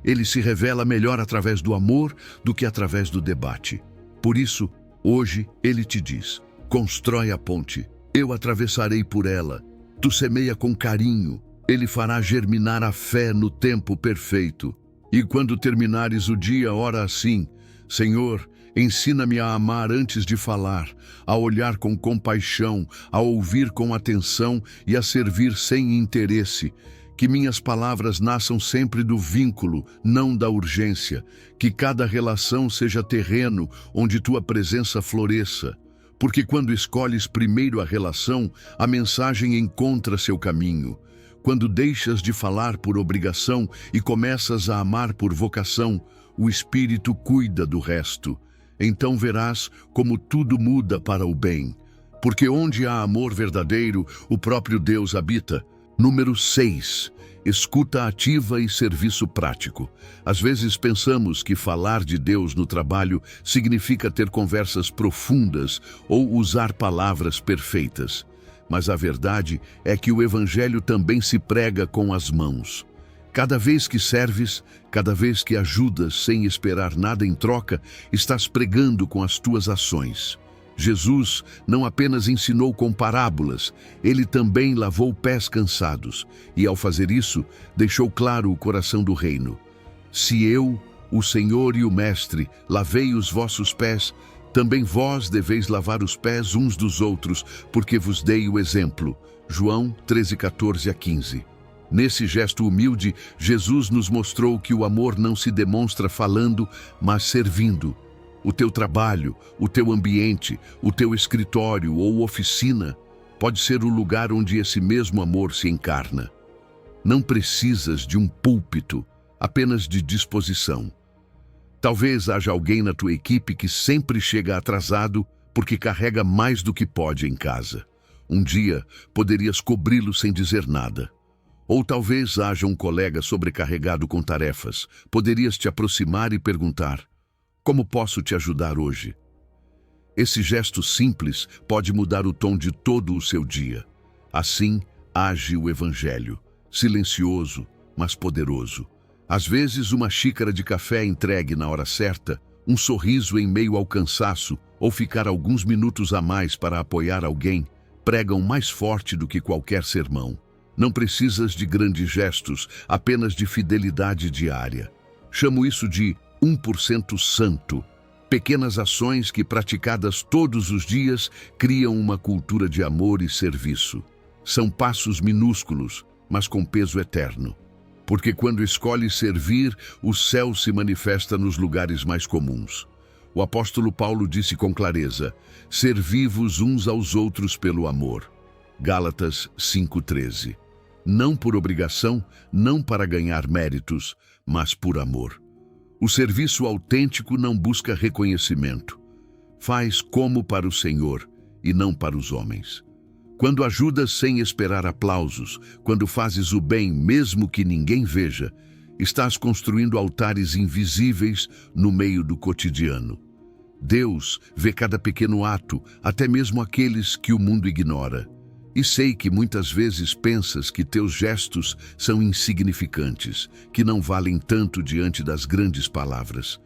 Ele se revela melhor através do amor do que através do debate. Por isso, hoje, ele te diz, constrói a ponte, eu atravessarei por ela. Tu semeia com carinho, ele fará germinar a fé no tempo perfeito. E quando terminares o dia, ora assim, Senhor, ensina-me a amar antes de falar, a olhar com compaixão, a ouvir com atenção e a servir sem interesse. Que minhas palavras nasçam sempre do vínculo, não da urgência. Que cada relação seja terreno onde tua presença floresça. Porque quando escolhes primeiro a relação, a mensagem encontra seu caminho. Quando deixas de falar por obrigação e começas a amar por vocação, o Espírito cuida do resto. Então verás como tudo muda para o bem. Porque onde há amor verdadeiro, o próprio Deus habita. Número 6. Escuta ativa e serviço prático. Às vezes pensamos que falar de Deus no trabalho significa ter conversas profundas ou usar palavras perfeitas. Mas a verdade é que o Evangelho também se prega com as mãos. Cada vez que serves, cada vez que ajudas sem esperar nada em troca, estás pregando com as tuas ações. Jesus não apenas ensinou com parábolas, ele também lavou pés cansados e, ao fazer isso, deixou claro o coração do reino. Se eu, o Senhor e o Mestre, lavei os vossos pés, também vós deveis lavar os pés uns dos outros, porque vos dei o exemplo. João 13:14-15. Nesse gesto humilde, Jesus nos mostrou que o amor não se demonstra falando, mas servindo. O teu trabalho, o teu ambiente, o teu escritório ou oficina pode ser o lugar onde esse mesmo amor se encarna. Não precisas de um púlpito, apenas de disposição. Talvez haja alguém na tua equipe que sempre chega atrasado porque carrega mais do que pode em casa. Um dia poderias cobri-lo sem dizer nada. Ou talvez haja um colega sobrecarregado com tarefas. Poderias te aproximar e perguntar: como posso te ajudar hoje? Esse gesto simples pode mudar o tom de todo o seu dia. Assim age o Evangelho, silencioso, mas poderoso. Às vezes, uma xícara de café entregue na hora certa, um sorriso em meio ao cansaço ou ficar alguns minutos a mais para apoiar alguém pregam mais forte do que qualquer sermão. Não precisas de grandes gestos, apenas de fidelidade diária. Chamo isso de 1% santo. Pequenas ações que, praticadas todos os dias, criam uma cultura de amor e serviço. São passos minúsculos, mas com peso eterno. Porque quando escolhes servir, o céu se manifesta nos lugares mais comuns. O apóstolo Paulo disse com clareza: servi-vos uns aos outros pelo amor. Gálatas 5:13. Não por obrigação, não para ganhar méritos, mas por amor. O serviço autêntico não busca reconhecimento. Faz como para o Senhor e não para os homens. Quando ajudas sem esperar aplausos, quando fazes o bem mesmo que ninguém veja, estás construindo altares invisíveis no meio do cotidiano. Deus vê cada pequeno ato, até mesmo aqueles que o mundo ignora. E sei que muitas vezes pensas que teus gestos são insignificantes, que não valem tanto diante das grandes palavras.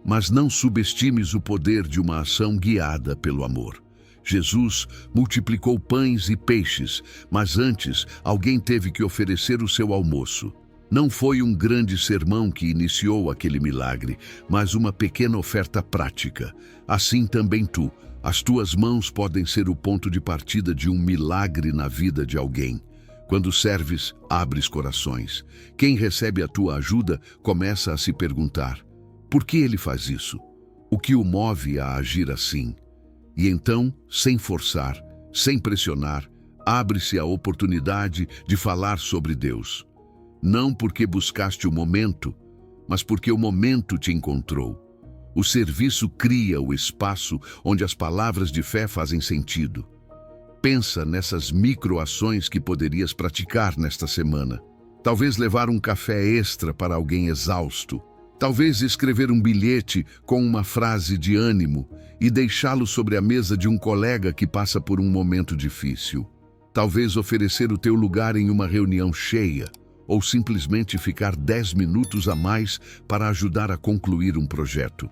Mas não subestimes o poder de uma ação guiada pelo amor. Jesus multiplicou pães e peixes, mas antes alguém teve que oferecer o seu almoço. Não foi um grande sermão que iniciou aquele milagre, mas uma pequena oferta prática. Assim também tu. As tuas mãos podem ser o ponto de partida de um milagre na vida de alguém. Quando serves, abres corações. Quem recebe a tua ajuda começa a se perguntar: por que ele faz isso? O que o move a agir assim? E então, sem forçar, sem pressionar, abre-se a oportunidade de falar sobre Deus. Não porque buscaste o momento, mas porque o momento te encontrou. O serviço cria o espaço onde as palavras de fé fazem sentido. Pensa nessas microações que poderias praticar nesta semana. Talvez levar um café extra para alguém exausto. Talvez escrever um bilhete com uma frase de ânimo e deixá-lo sobre a mesa de um colega que passa por um momento difícil. Talvez oferecer o teu lugar em uma reunião cheia, ou simplesmente ficar 10 minutos a mais para ajudar a concluir um projeto.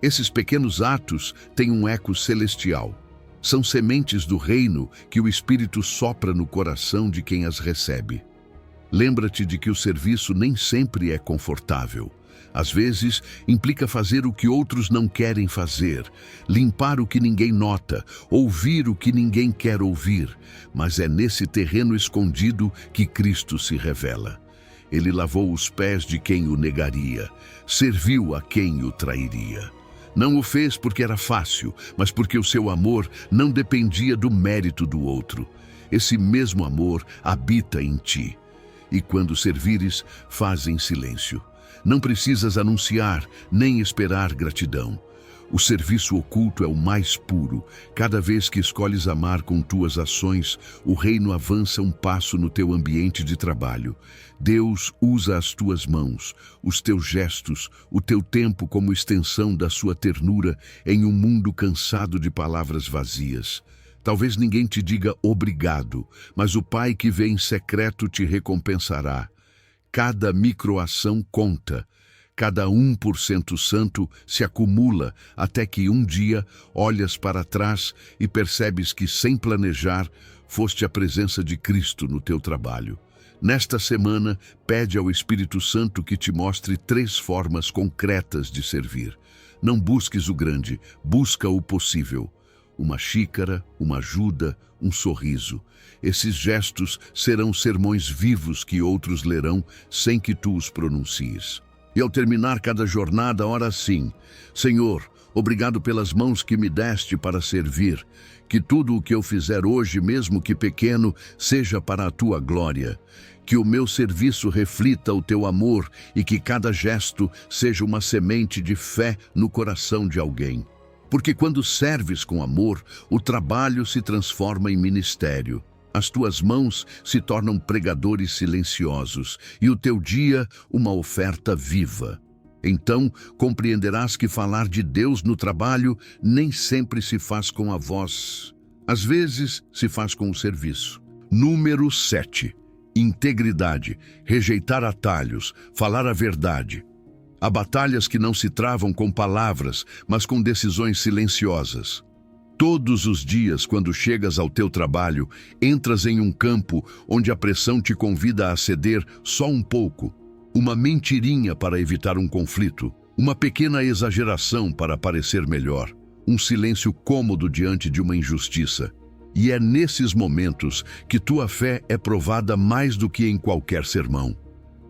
Esses pequenos atos têm um eco celestial. São sementes do reino que o Espírito sopra no coração de quem as recebe. Lembra-te de que o serviço nem sempre é confortável. Às vezes, implica fazer o que outros não querem fazer, limpar o que ninguém nota, ouvir o que ninguém quer ouvir. Mas é nesse terreno escondido que Cristo se revela. Ele lavou os pés de quem o negaria, serviu a quem o trairia. Não o fez porque era fácil, mas porque o seu amor não dependia do mérito do outro. Esse mesmo amor habita em ti. E quando servires, faz em silêncio. Não precisas anunciar, nem esperar gratidão. O serviço oculto é o mais puro. Cada vez que escolhes amar com tuas ações, o reino avança um passo no teu ambiente de trabalho. Deus usa as tuas mãos, os teus gestos, o teu tempo como extensão da sua ternura em um mundo cansado de palavras vazias. Talvez ninguém te diga obrigado, mas o Pai que vê em secreto te recompensará. Cada microação conta. Cada 1% santo se acumula até que um dia olhas para trás e percebes que, sem planejar, foste a presença de Cristo no teu trabalho. Nesta semana, pede ao Espírito Santo que te mostre 3 formas concretas de servir. Não busques o grande, busca o possível. Uma xícara, uma ajuda, um sorriso. Esses gestos serão sermões vivos que outros lerão sem que tu os pronuncies. E ao terminar cada jornada, ora assim: Senhor, obrigado pelas mãos que me deste para servir. Que tudo o que eu fizer hoje, mesmo que pequeno, seja para a tua glória. Que o meu serviço reflita o teu amor e que cada gesto seja uma semente de fé no coração de alguém. Porque quando serves com amor, o trabalho se transforma em ministério. As tuas mãos se tornam pregadores silenciosos e o teu dia uma oferta viva. Então compreenderás que falar de Deus no trabalho nem sempre se faz com a voz. Às vezes se faz com o serviço. Número 7. Integridade. Rejeitar atalhos. Falar a verdade. Há batalhas que não se travam com palavras, mas com decisões silenciosas. Todos os dias, quando chegas ao teu trabalho, entras em um campo onde a pressão te convida a ceder só um pouco. Uma mentirinha para evitar um conflito, uma pequena exageração para parecer melhor, um silêncio cômodo diante de uma injustiça. E é nesses momentos que tua fé é provada mais do que em qualquer sermão.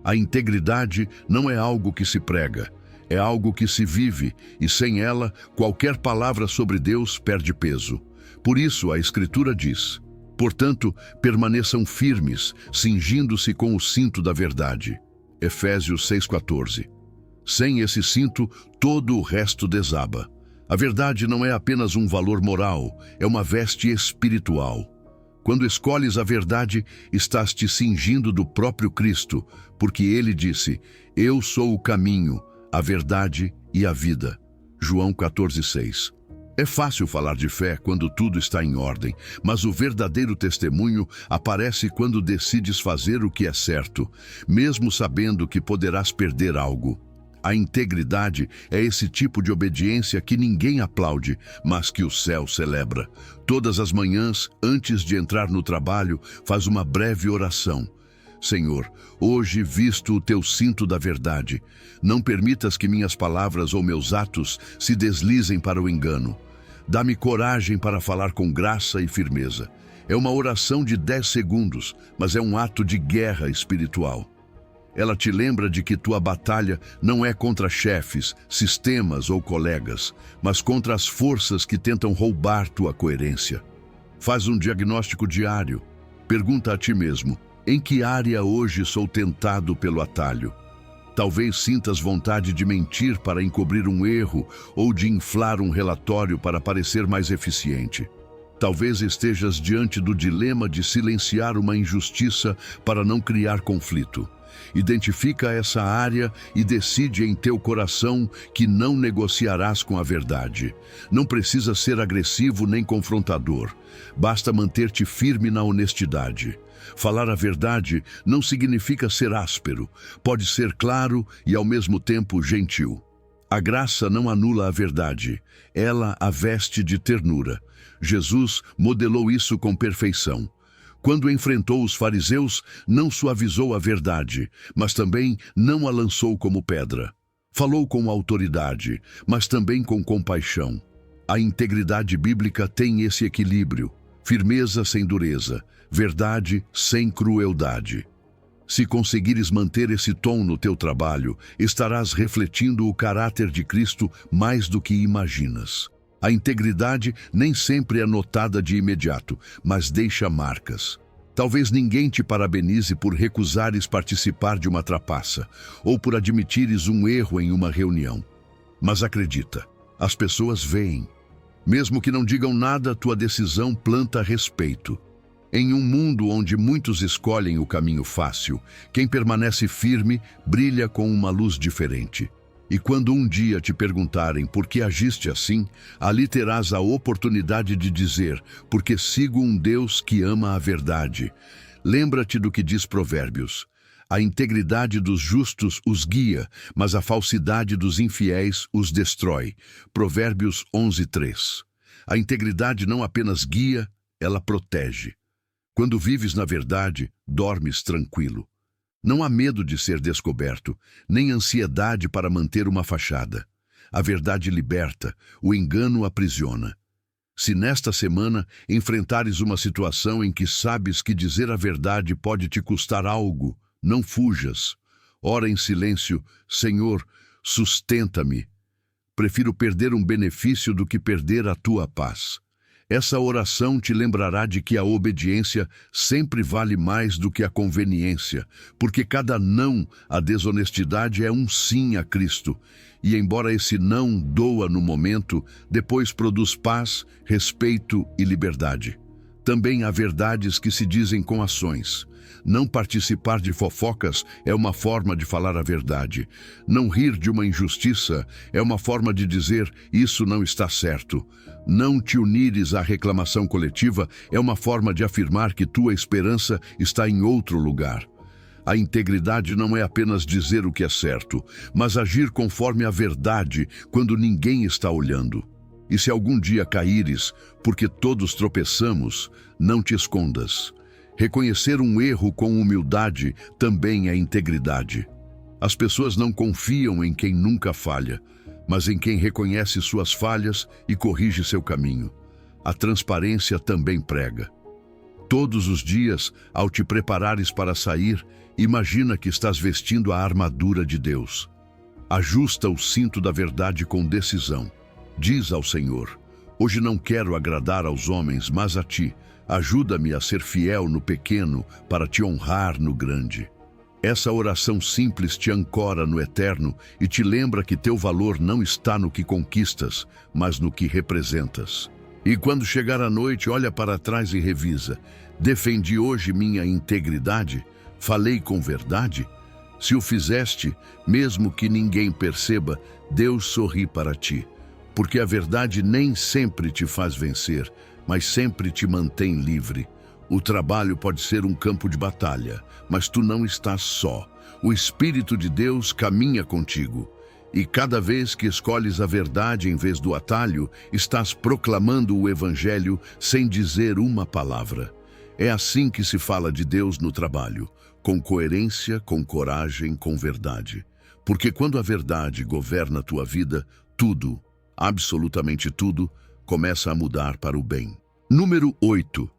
A integridade não é algo que se prega, é algo que se vive, e sem ela, qualquer palavra sobre Deus perde peso. Por isso, a Escritura diz: portanto, permaneçam firmes, cingindo-se com o cinto da verdade. Efésios 6,14. Sem esse cinto, todo o resto desaba. A verdade não é apenas um valor moral, é uma veste espiritual. Quando escolhes a verdade, estás te cingindo do próprio Cristo, porque ele disse: eu sou o caminho, a verdade e a vida. João 14,6. É fácil falar de fé quando tudo está em ordem, mas o verdadeiro testemunho aparece quando decides fazer o que é certo, mesmo sabendo que poderás perder algo. A integridade é esse tipo de obediência que ninguém aplaude, mas que o céu celebra. Todas as manhãs, antes de entrar no trabalho, faz uma breve oração. Senhor, hoje visto o teu cinto da verdade, não permitas que minhas palavras ou meus atos se deslizem para o engano. Dá-me coragem para falar com graça e firmeza. É uma oração de 10 segundos, mas é um ato de guerra espiritual. Ela te lembra de que tua batalha não é contra chefes, sistemas ou colegas, mas contra as forças que tentam roubar tua coerência. Faz um diagnóstico diário. Pergunta a ti mesmo: em que área hoje sou tentado pelo atalho? Talvez sintas vontade de mentir para encobrir um erro ou de inflar um relatório para parecer mais eficiente. Talvez estejas diante do dilema de silenciar uma injustiça para não criar conflito. Identifica essa área e decide em teu coração que não negociarás com a verdade. Não precisa ser agressivo nem confrontador. Basta manter-te firme na honestidade. Falar a verdade não significa ser áspero. Pode ser claro e ao mesmo tempo gentil. A graça não anula a verdade. Ela a veste de ternura. Jesus modelou isso com perfeição. Quando enfrentou os fariseus, não suavizou a verdade, mas também não a lançou como pedra. Falou com autoridade, mas também com compaixão. A integridade bíblica tem esse equilíbrio: firmeza sem dureza, verdade sem crueldade. Se conseguires manter esse tom no teu trabalho, estarás refletindo o caráter de Cristo mais do que imaginas. A integridade nem sempre é notada de imediato, mas deixa marcas. Talvez ninguém te parabenize por recusares participar de uma trapaça, ou por admitires um erro em uma reunião. Mas acredita, as pessoas veem. Mesmo que não digam nada, tua decisão planta respeito. Em um mundo onde muitos escolhem o caminho fácil, quem permanece firme brilha com uma luz diferente. E quando um dia te perguntarem por que agiste assim, ali terás a oportunidade de dizer: porque sigo um Deus que ama a verdade. Lembra-te do que diz Provérbios: a integridade dos justos os guia, mas a falsidade dos infiéis os destrói. Provérbios 11:3. A integridade não apenas guia, ela protege. Quando vives na verdade, dormes tranquilo. Não há medo de ser descoberto, nem ansiedade para manter uma fachada. A verdade liberta, o engano aprisiona. Se nesta semana enfrentares uma situação em que sabes que dizer a verdade pode te custar algo, não fujas. Ora em silêncio: Senhor, sustenta-me. Prefiro perder um benefício do que perder a tua paz. Essa oração te lembrará de que a obediência sempre vale mais do que a conveniência, porque cada não à desonestidade é um sim a Cristo. E embora esse não doa no momento, depois produz paz, respeito e liberdade. Também há verdades que se dizem com ações. Não participar de fofocas é uma forma de falar a verdade. Não rir de uma injustiça é uma forma de dizer: isso não está certo. Não te unires à reclamação coletiva é uma forma de afirmar que tua esperança está em outro lugar. A integridade não é apenas dizer o que é certo, mas agir conforme a verdade quando ninguém está olhando. E se algum dia caíres, porque todos tropeçamos, não te escondas. Reconhecer um erro com humildade também é integridade. As pessoas não confiam em quem nunca falha, mas em quem reconhece suas falhas e corrige seu caminho. A transparência também prega. Todos os dias, ao te preparares para sair, imagina que estás vestindo a armadura de Deus. Ajusta o cinto da verdade com decisão. Diz ao Senhor: hoje não quero agradar aos homens, mas a ti. Ajuda-me a ser fiel no pequeno para te honrar no grande. Essa oração simples te ancora no eterno e te lembra que teu valor não está no que conquistas, mas no que representas. E quando chegar a noite, olha para trás e revisa: defendi hoje minha integridade? Falei com verdade? Se o fizeste, mesmo que ninguém perceba, Deus sorri para ti. Porque a verdade nem sempre te faz vencer, mas sempre te mantém livre. O trabalho pode ser um campo de batalha, mas tu não estás só. O Espírito de Deus caminha contigo. E cada vez que escolhes a verdade em vez do atalho, estás proclamando o Evangelho sem dizer uma palavra. É assim que se fala de Deus no trabalho, com coerência, com coragem, com verdade. Porque quando a verdade governa a tua vida, tudo, absolutamente tudo, começa a mudar para o bem. Número 8.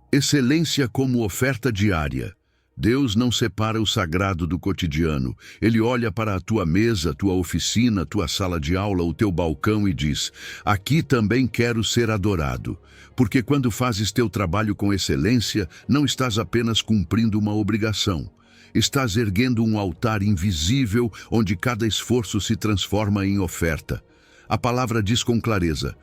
Excelência como oferta diária. Deus não separa o sagrado do cotidiano. Ele olha para a tua mesa, tua oficina, tua sala de aula, o teu balcão e diz: aqui também quero ser adorado. Porque quando fazes teu trabalho com excelência, não estás apenas cumprindo uma obrigação. Estás erguendo um altar invisível onde cada esforço se transforma em oferta. A palavra diz com clareza: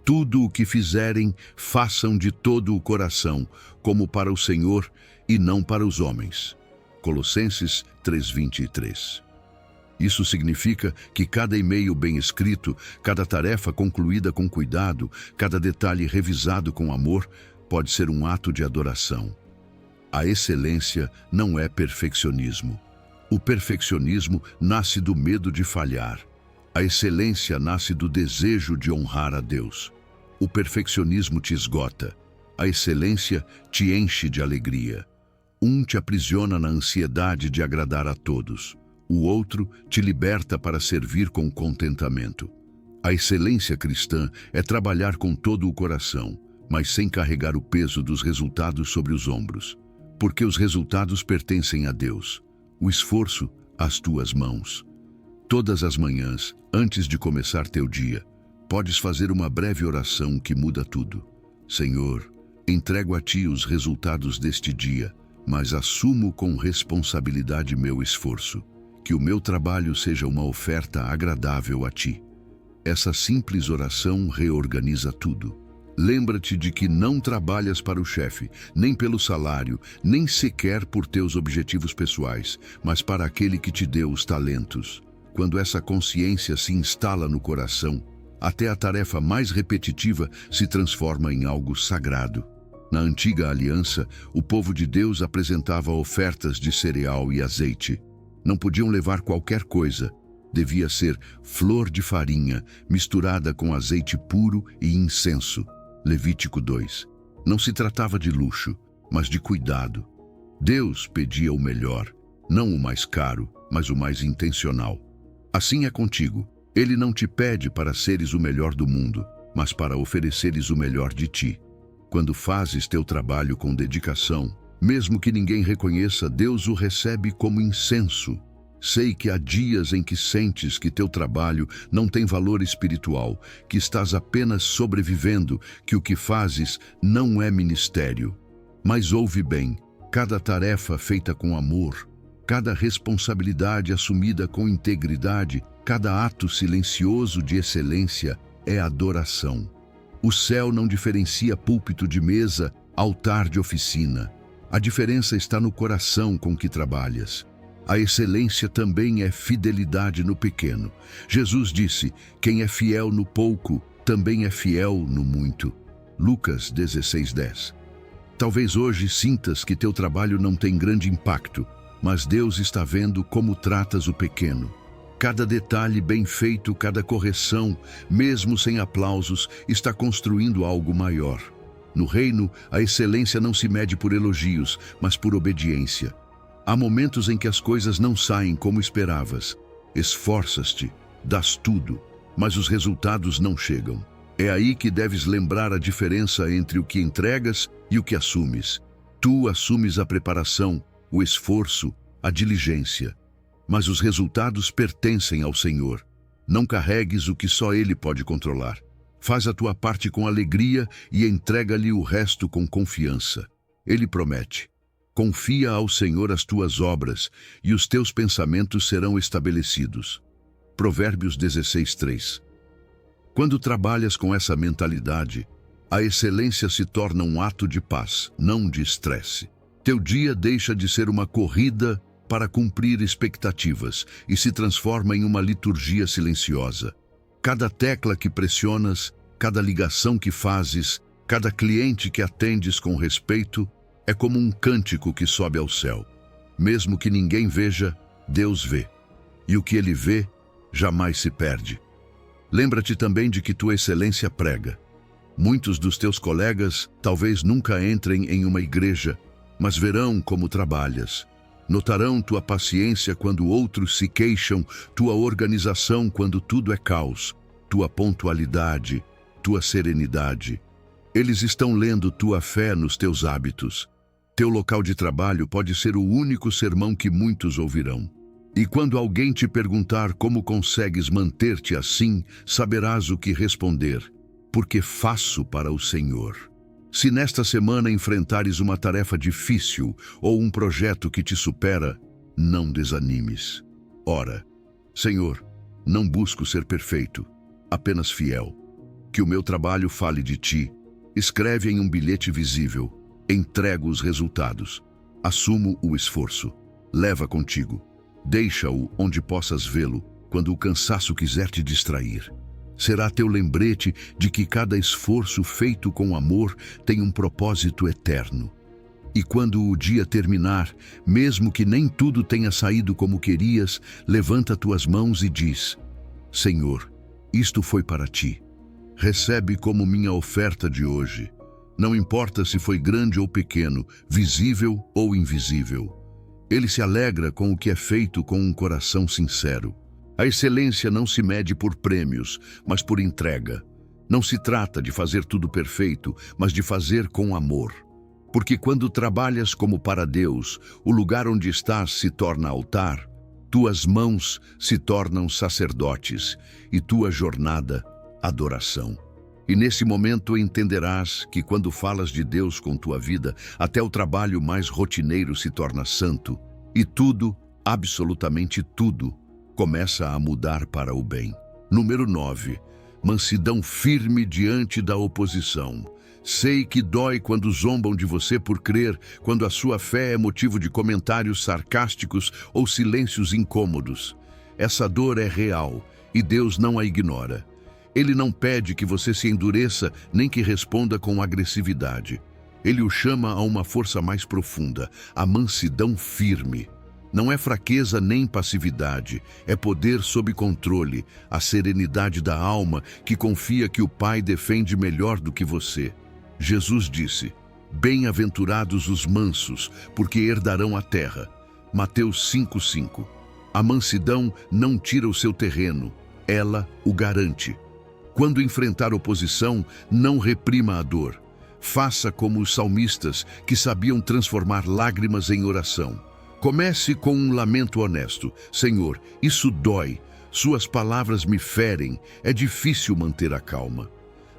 tudo o que fizerem, façam de todo o coração, como para o Senhor e não para os homens. Colossenses 3:23. Isso significa que cada e-mail bem escrito, cada tarefa concluída com cuidado, cada detalhe revisado com amor, pode ser um ato de adoração. A excelência não é perfeccionismo. O perfeccionismo nasce do medo de falhar. A excelência nasce do desejo de honrar a Deus. O perfeccionismo te esgota. A excelência te enche de alegria. Um te aprisiona na ansiedade de agradar a todos. O outro te liberta para servir com contentamento. A excelência cristã é trabalhar com todo o coração, mas sem carregar o peso dos resultados sobre os ombros. Porque os resultados pertencem a Deus. O esforço, às tuas mãos. Todas as manhãs, antes de começar teu dia, podes fazer uma breve oração que muda tudo. Senhor, entrego a Ti os resultados deste dia, mas assumo com responsabilidade meu esforço. Que o meu trabalho seja uma oferta agradável a Ti. Essa simples oração reorganiza tudo. Lembra-te de que não trabalhas para o chefe, nem pelo salário, nem sequer por teus objetivos pessoais, mas para aquele que te deu os talentos. quando essa consciência se instala no coração, até a tarefa mais repetitiva se transforma em algo sagrado. Na antiga aliança, o povo de Deus apresentava ofertas de cereal e azeite. Não podiam levar qualquer coisa. Devia ser flor de farinha misturada com azeite puro e incenso. Levítico 2. Não se tratava de luxo, mas de cuidado. Deus pedia o melhor, não o mais caro, mas o mais intencional. Assim é contigo. Ele não te pede para seres o melhor do mundo, mas para ofereceres o melhor de ti. Quando fazes teu trabalho com dedicação, mesmo que ninguém reconheça, Deus o recebe como incenso. Sei que há dias em que sentes que teu trabalho não tem valor espiritual, que estás apenas sobrevivendo, que o que fazes não é ministério. Mas ouve bem, cada tarefa feita com amor, cada responsabilidade assumida com integridade, cada ato silencioso de excelência é adoração. O céu não diferencia púlpito de mesa, altar de oficina. A diferença está no coração com que trabalhas. A excelência também é fidelidade no pequeno. Jesus disse: quem é fiel no pouco, também é fiel no muito. Lucas 16:10. Talvez hoje sintas que teu trabalho não tem grande impacto, mas Deus está vendo como tratas o pequeno. Cada detalhe bem feito, cada correção, mesmo sem aplausos, está construindo algo maior. No reino, a excelência não se mede por elogios, mas por obediência. Há momentos em que as coisas não saem como esperavas. Esforças-te, dás tudo, mas os resultados não chegam. É aí que deves lembrar a diferença entre o que entregas e o que assumes. Tu assumes a preparação, o esforço, a diligência. Mas os resultados pertencem ao Senhor. Não carregues o que só Ele pode controlar. Faz a tua parte com alegria e entrega-lhe o resto com confiança. Ele promete: confia ao Senhor as tuas obras e os teus pensamentos serão estabelecidos. Provérbios 16:3. Quando trabalhas com essa mentalidade, a excelência se torna um ato de paz, não de estresse. Teu dia deixa de ser uma corrida para cumprir expectativas e se transforma em uma liturgia silenciosa. Cada tecla que pressionas, cada ligação que fazes, cada cliente que atendes com respeito, é como um cântico que sobe ao céu. Mesmo que ninguém veja, Deus vê. E o que Ele vê, jamais se perde. Lembra-te também de que tua excelência prega. Muitos dos teus colegas talvez nunca entrem em uma igreja, mas verão como trabalhas. Notarão tua paciência quando outros se queixam, tua organização quando tudo é caos, tua pontualidade, tua serenidade. Eles estão lendo tua fé nos teus hábitos. Teu local de trabalho pode ser o único sermão que muitos ouvirão. E quando alguém te perguntar como consegues manter-te assim, saberás o que responder: porque faço para o Senhor. Se nesta semana enfrentares uma tarefa difícil ou um projeto que te supera, não desanimes. Ora, Senhor, não busco ser perfeito, apenas fiel. Que o meu trabalho fale de ti. Escreve em um bilhete visível. Entrego os resultados. Assumo o esforço. Leva contigo. Deixa-o onde possas vê-lo quando o cansaço quiser te distrair. Será teu lembrete de que cada esforço feito com amor tem um propósito eterno. E quando o dia terminar, mesmo que nem tudo tenha saído como querias, levanta tuas mãos e diz: Senhor, isto foi para ti. Recebe como minha oferta de hoje. Não importa se foi grande ou pequeno, visível ou invisível. Ele se alegra com o que é feito com um coração sincero. A excelência não se mede por prêmios, mas por entrega. Não se trata de fazer tudo perfeito, mas de fazer com amor. Porque quando trabalhas como para Deus, o lugar onde estás se torna altar, tuas mãos se tornam sacerdotes e tua jornada, adoração. E nesse momento entenderás que quando falas de Deus com tua vida, até o trabalho mais rotineiro se torna santo, e tudo, absolutamente tudo, começa a mudar para o bem. Número 9. Mansidão firme diante da oposição. Sei que dói quando zombam de você por crer, quando a sua fé é motivo de comentários sarcásticos ou silêncios incômodos. Essa dor é real e Deus não a ignora. Ele não pede que você se endureça nem que responda com agressividade. Ele o chama a uma força mais profunda, a mansidão firme. Não é fraqueza nem passividade, é poder sob controle, a serenidade da alma que confia que o Pai defende melhor do que você. Jesus disse: "Bem-aventurados os mansos, porque herdarão a terra." Mateus 5:5. A mansidão não tira o seu terreno, ela o garante. Quando enfrentar oposição, não reprima a dor. Faça como os salmistas, que sabiam transformar lágrimas em oração. Comece com um lamento honesto: "Senhor, isso dói. Suas palavras me ferem. É difícil manter a calma."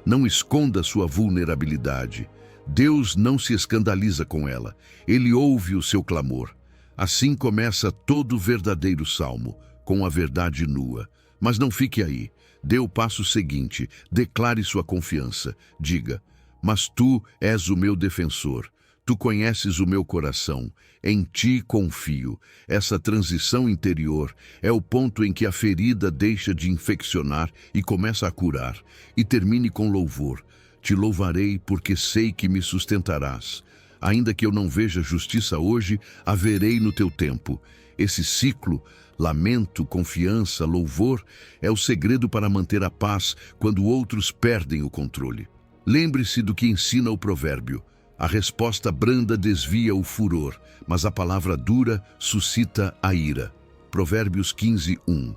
Não esconda sua vulnerabilidade. Deus não se escandaliza com ela. Ele ouve o seu clamor. Assim começa todo verdadeiro salmo, com a verdade nua. Mas não fique aí. Dê o passo seguinte. Declare sua confiança. Diga: "Mas tu és o meu defensor. Tu conheces o meu coração, em ti confio." Essa transição interior é o ponto em que a ferida deixa de infeccionar e começa a curar. E termine com louvor: "Te louvarei porque sei que me sustentarás. Ainda que eu não veja justiça hoje, a verei no teu tempo." Esse ciclo, lamento, confiança, louvor, é o segredo para manter a paz quando outros perdem o controle. Lembre-se do que ensina o provérbio: "A resposta branda desvia o furor, mas a palavra dura suscita a ira." Provérbios 15:1.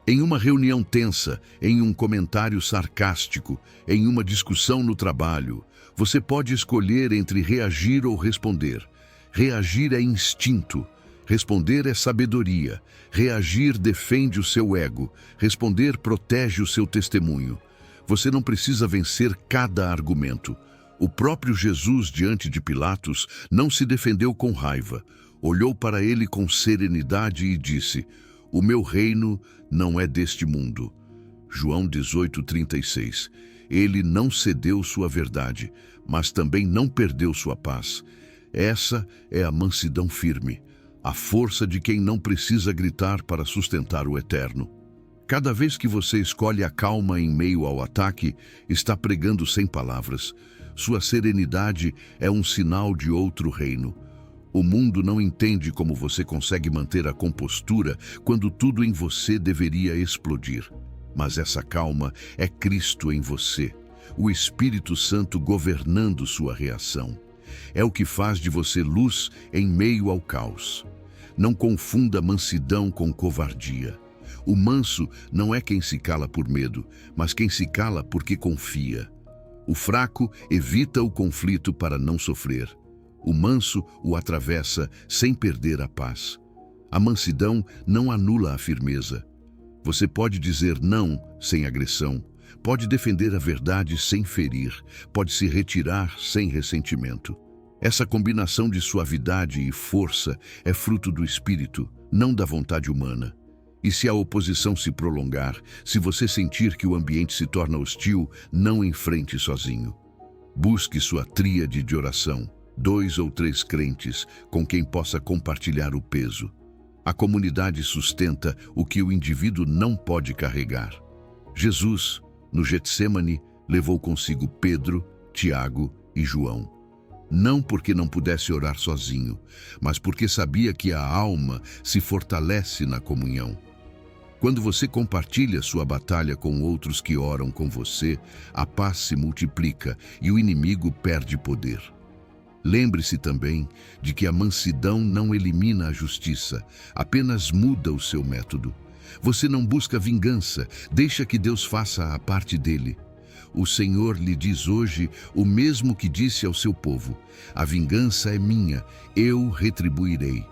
Em uma reunião tensa, em um comentário sarcástico, em uma discussão no trabalho, você pode escolher entre reagir ou responder. Reagir é instinto. Responder é sabedoria. Reagir defende o seu ego. Responder protege o seu testemunho. Você não precisa vencer cada argumento. O próprio Jesus, diante de Pilatos, não se defendeu com raiva. Olhou para ele com serenidade e disse: "O meu reino não é deste mundo." João 18:36. Ele não cedeu sua verdade, mas também não perdeu sua paz. Essa é a mansidão firme, a força de quem não precisa gritar para sustentar o eterno. Cada vez que você escolhe a calma em meio ao ataque, está pregando sem palavras. Sua serenidade é um sinal de outro reino. O mundo não entende como você consegue manter a compostura quando tudo em você deveria explodir. Mas essa calma é Cristo em você, o Espírito Santo governando sua reação. É o que faz de você luz em meio ao caos. Não confunda mansidão com covardia. O manso não é quem se cala por medo, mas quem se cala porque confia. O fraco evita o conflito para não sofrer. O manso o atravessa sem perder a paz. A mansidão não anula a firmeza. Você pode dizer não sem agressão, pode defender a verdade sem ferir, pode se retirar sem ressentimento. Essa combinação de suavidade e força é fruto do espírito, não da vontade humana. E se a oposição se prolongar, se você sentir que o ambiente se torna hostil, não enfrente sozinho. Busque sua tríade de oração, 2 ou 3 crentes com quem possa compartilhar o peso. A comunidade sustenta o que o indivíduo não pode carregar. Jesus, no Getsêmani, levou consigo Pedro, Tiago e João. Não porque não pudesse orar sozinho, mas porque sabia que a alma se fortalece na comunhão. Quando você compartilha sua batalha com outros que oram com você, a paz se multiplica e o inimigo perde poder. Lembre-se também de que a mansidão não elimina a justiça, apenas muda o seu método. Você não busca vingança, deixa que Deus faça a parte dele. O Senhor lhe diz hoje o mesmo que disse ao seu povo: "A vingança é minha, eu retribuirei."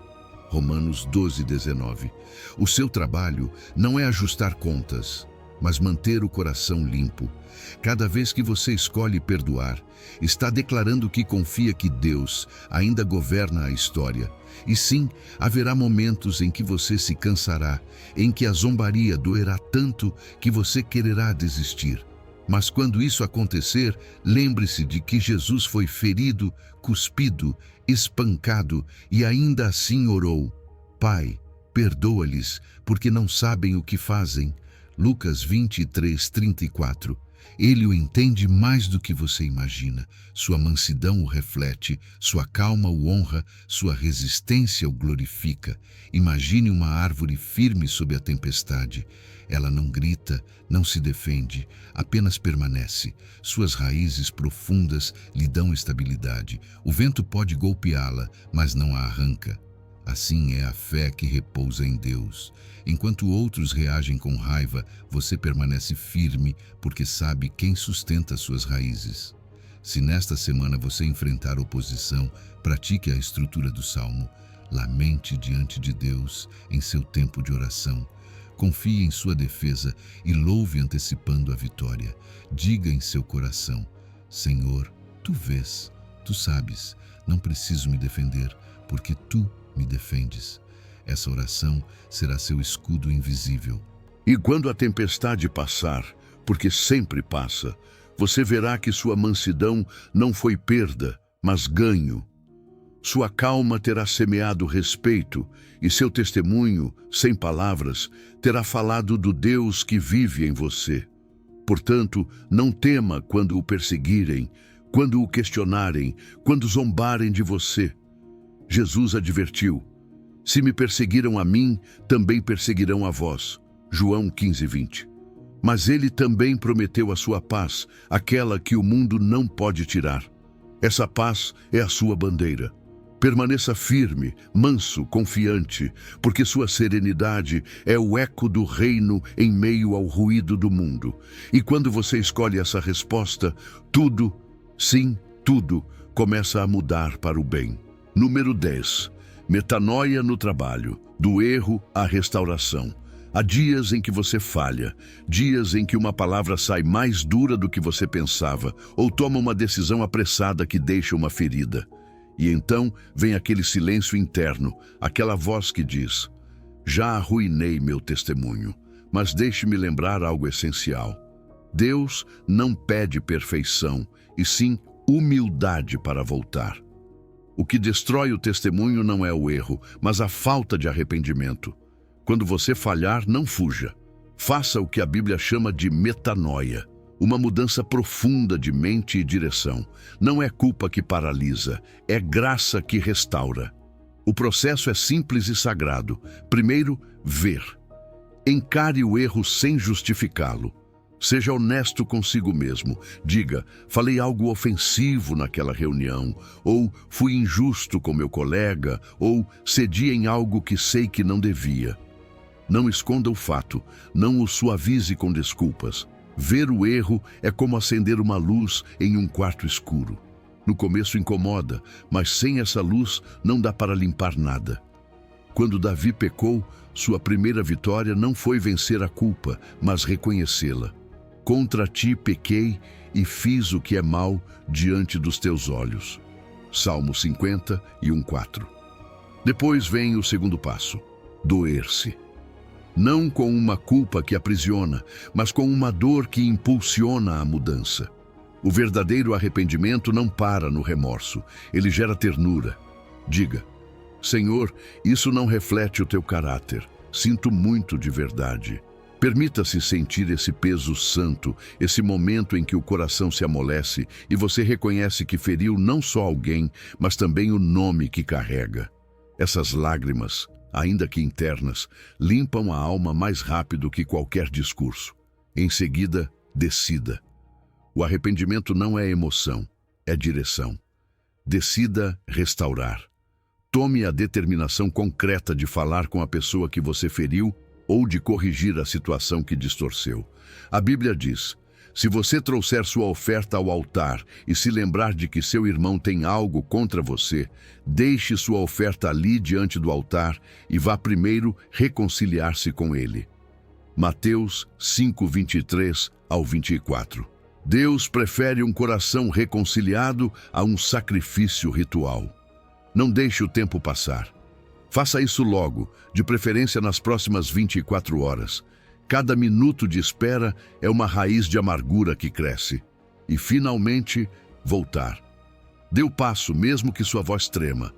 Romanos 12:19. O seu trabalho não é ajustar contas, mas manter o coração limpo. Cada vez que você escolhe perdoar, está declarando que confia que Deus ainda governa a história. E sim, haverá momentos em que você se cansará, em que a zombaria doerá tanto que você quererá desistir. Mas quando isso acontecer, lembre-se de que Jesus foi ferido, cuspido, espancado e ainda assim orou: "Pai, perdoa-lhes, porque não sabem o que fazem. Lucas 23:34. Ele o entende mais do que você imagina. Sua mansidão o reflete, sua calma o honra, sua resistência o glorifica. Imagine uma árvore firme sob a tempestade. Ela não grita, não se defende, apenas permanece. Suas raízes profundas lhe dão estabilidade. O vento pode golpeá-la, mas não a arranca. Assim é a fé que repousa em Deus. Enquanto outros reagem com raiva, você permanece firme porque sabe quem sustenta suas raízes. Se nesta semana você enfrentar oposição, pratique a estrutura do Salmo. Lamente diante de Deus em seu tempo de oração. Confie em sua defesa e louve antecipando a vitória. Diga em seu coração: Senhor, tu vês, tu sabes, não preciso me defender, porque tu me defendes. Essa oração será seu escudo invisível. E quando a tempestade passar, porque sempre passa, você verá que sua mansidão não foi perda, mas ganho. Sua calma terá semeado respeito, e seu testemunho, sem palavras, terá falado do Deus que vive em você. Portanto, não tema quando o perseguirem, quando o questionarem, quando zombarem de você. Jesus advertiu: se me perseguiram a mim, também perseguirão a vós. João 15:20. Mas ele também prometeu a sua paz, aquela que o mundo não pode tirar. Essa paz é a sua bandeira. Permaneça firme, manso, confiante, porque sua serenidade é o eco do reino em meio ao ruído do mundo. E quando você escolhe essa resposta, tudo, sim, tudo, começa a mudar para o bem. Número 10. Metanoia no trabalho, do erro à restauração. Há dias em que você falha, dias em que uma palavra sai mais dura do que você pensava, ou toma uma decisão apressada que deixa uma ferida. E então vem aquele silêncio interno, aquela voz que diz: já arruinei meu testemunho, mas deixe-me lembrar algo essencial. Deus não pede perfeição, e sim humildade para voltar. O que destrói o testemunho não é o erro, mas a falta de arrependimento. Quando você falhar, não fuja. Faça o que a Bíblia chama de metanoia, uma mudança profunda de mente e direção. Não é culpa que paralisa, é graça que restaura. O processo é simples e sagrado. Primeiro, ver. Encare o erro sem justificá-lo. Seja honesto consigo mesmo. Diga: falei algo ofensivo naquela reunião, ou fui injusto com meu colega, ou cedi em algo que sei que não devia. Não esconda o fato, não o suavize com desculpas. Ver o erro é como acender uma luz em um quarto escuro. No começo incomoda, mas sem essa luz não dá para limpar nada. Quando Davi pecou, sua primeira vitória não foi vencer a culpa, mas reconhecê-la. Contra ti pequei e fiz o que é mal diante dos teus olhos. Salmo 50:1-4. Depois vem o segundo passo: doer-se. Não com uma culpa que aprisiona, mas com uma dor que impulsiona a mudança. O verdadeiro arrependimento não para no remorso, ele gera ternura. Diga: Senhor, isso não reflete o teu caráter. Sinto muito de verdade. Permita-se sentir esse peso santo, esse momento em que o coração se amolece e você reconhece que feriu não só alguém, mas também o nome que carrega. Essas lágrimas, ainda que internas, limpam a alma mais rápido que qualquer discurso. Em seguida, decida. O arrependimento não é emoção, é direção. Decida restaurar. Tome a determinação concreta de falar com a pessoa que você feriu ou de corrigir a situação que distorceu. A Bíblia diz: se você trouxer sua oferta ao altar e se lembrar de que seu irmão tem algo contra você, deixe sua oferta ali diante do altar e vá primeiro reconciliar-se com ele. Mateus 5:23-24. Deus prefere um coração reconciliado a um sacrifício ritual. Não deixe o tempo passar. Faça isso logo, de preferência nas próximas 24 horas. Cada minuto de espera é uma raiz de amargura que cresce. E, finalmente, voltar. Dê o passo, mesmo que sua voz trema.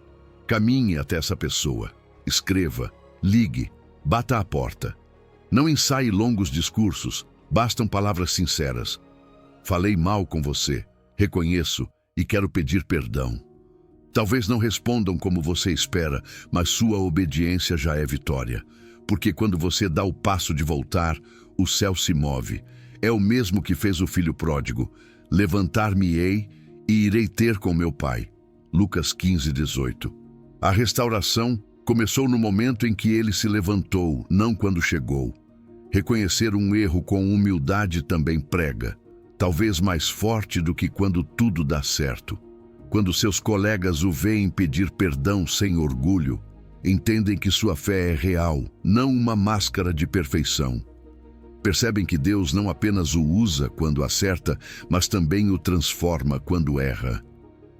Caminhe até essa pessoa. Escreva. Ligue, bata à porta. Não ensaie longos discursos, bastam palavras sinceras. Falei mal com você, reconheço e quero pedir perdão. Talvez não respondam como você espera, mas sua obediência já é vitória. Porque quando você dá o passo de voltar, o céu se move. É o mesmo que fez o filho pródigo. Levantar-me-ei e irei ter com meu pai. Lucas 15:18. A restauração começou no momento em que ele se levantou, não quando chegou. Reconhecer um erro com humildade também prega, talvez mais forte do que quando tudo dá certo. Quando seus colegas o veem pedir perdão sem orgulho, entendem que sua fé é real, não uma máscara de perfeição. Percebem que Deus não apenas o usa quando acerta, mas também o transforma quando erra.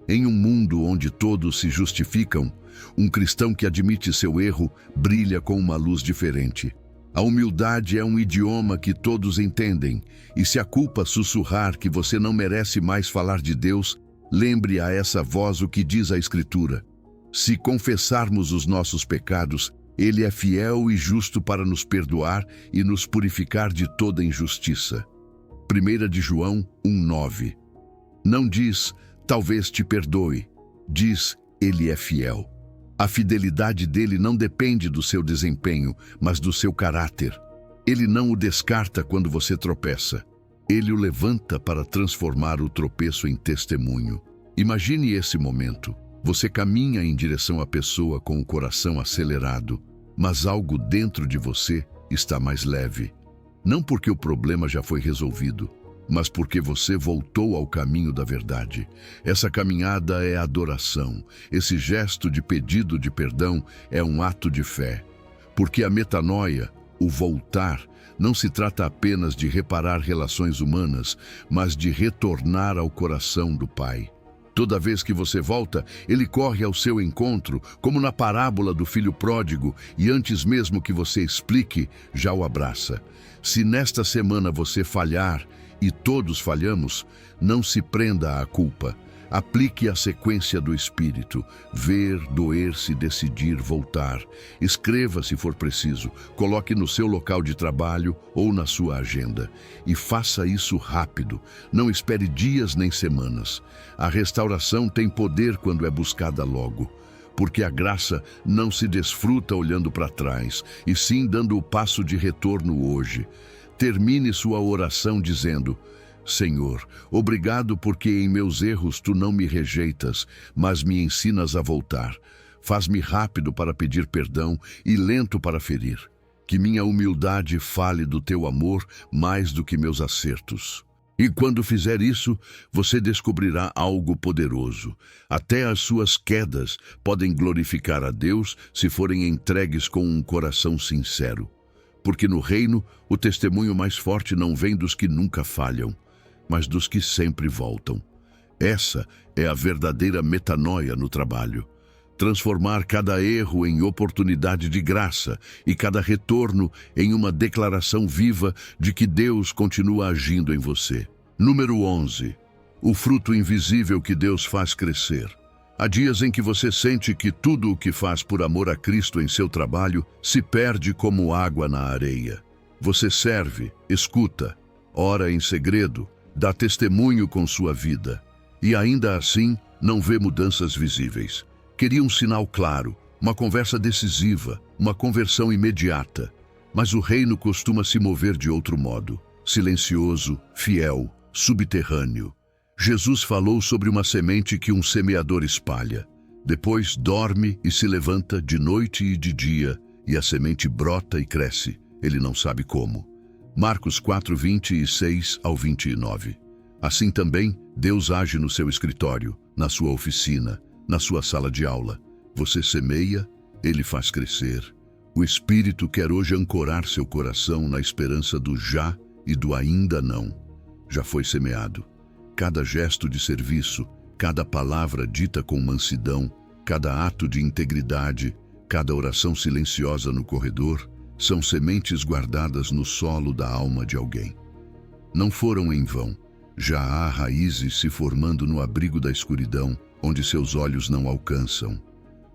Em um mundo onde todos se justificam, um cristão que admite seu erro brilha com uma luz diferente. A humildade é um idioma que todos entendem, e se a culpa sussurrar que você não merece mais falar de Deus, lembre a essa voz o que diz a Escritura. Se confessarmos os nossos pecados, Ele é fiel e justo para nos perdoar e nos purificar de toda injustiça. 1 de João 1:9. Não diz, talvez te perdoe. Diz, Ele é fiel. A fidelidade dele não depende do seu desempenho, mas do seu caráter. Ele não o descarta quando você tropeça. Ele o levanta para transformar o tropeço em testemunho. Imagine esse momento. Você caminha em direção à pessoa com o coração acelerado, mas algo dentro de você está mais leve. Não porque o problema já foi resolvido, mas porque você voltou ao caminho da verdade. Essa caminhada é adoração. Esse gesto de pedido de perdão é um ato de fé. Porque a metanoia, o voltar, não se trata apenas de reparar relações humanas, mas de retornar ao coração do Pai. Toda vez que você volta, Ele corre ao seu encontro, como na parábola do filho pródigo, e antes mesmo que você explique, já o abraça. Se nesta semana você falhar, e todos falhamos, não se prenda à culpa. Aplique a sequência do Espírito: ver, doer-se, decidir, voltar. Escreva se for preciso, coloque no seu local de trabalho ou na sua agenda. E faça isso rápido, não espere dias nem semanas. A restauração tem poder quando é buscada logo. Porque a graça não se desfruta olhando para trás, e sim dando o passo de retorno hoje. Termine sua oração dizendo: Senhor, obrigado porque em meus erros tu não me rejeitas, mas me ensinas a voltar. Faz-me rápido para pedir perdão e lento para ferir. Que minha humildade fale do teu amor mais do que meus acertos. E quando fizer isso, você descobrirá algo poderoso. Até as suas quedas podem glorificar a Deus se forem entregues com um coração sincero. Porque no reino, o testemunho mais forte não vem dos que nunca falham, mas dos que sempre voltam. Essa é a verdadeira metanoia no trabalho. Transformar cada erro em oportunidade de graça e cada retorno em uma declaração viva de que Deus continua agindo em você. Número 11. O fruto invisível que Deus faz crescer. Há dias em que você sente que tudo o que faz por amor a Cristo em seu trabalho se perde como água na areia. Você serve, escuta, ora em segredo, dá testemunho com sua vida, e ainda assim não vê mudanças visíveis. Queria um sinal claro, uma conversa decisiva, uma conversão imediata. Mas o reino costuma se mover de outro modo, silencioso, fiel, subterrâneo. Jesus falou sobre uma semente que um semeador espalha. Depois dorme e se levanta de noite e de dia, e a semente brota e cresce. Ele não sabe como. Marcos 4:26-29. Assim também, Deus age no seu escritório, na sua oficina, na sua sala de aula. Você semeia, Ele faz crescer. O Espírito quer hoje ancorar seu coração na esperança do já e do ainda não. Já foi semeado. Cada gesto de serviço, cada palavra dita com mansidão, cada ato de integridade, cada oração silenciosa no corredor, são sementes guardadas no solo da alma de alguém. Não foram em vão. Já há raízes se formando no abrigo da escuridão, onde seus olhos não alcançam.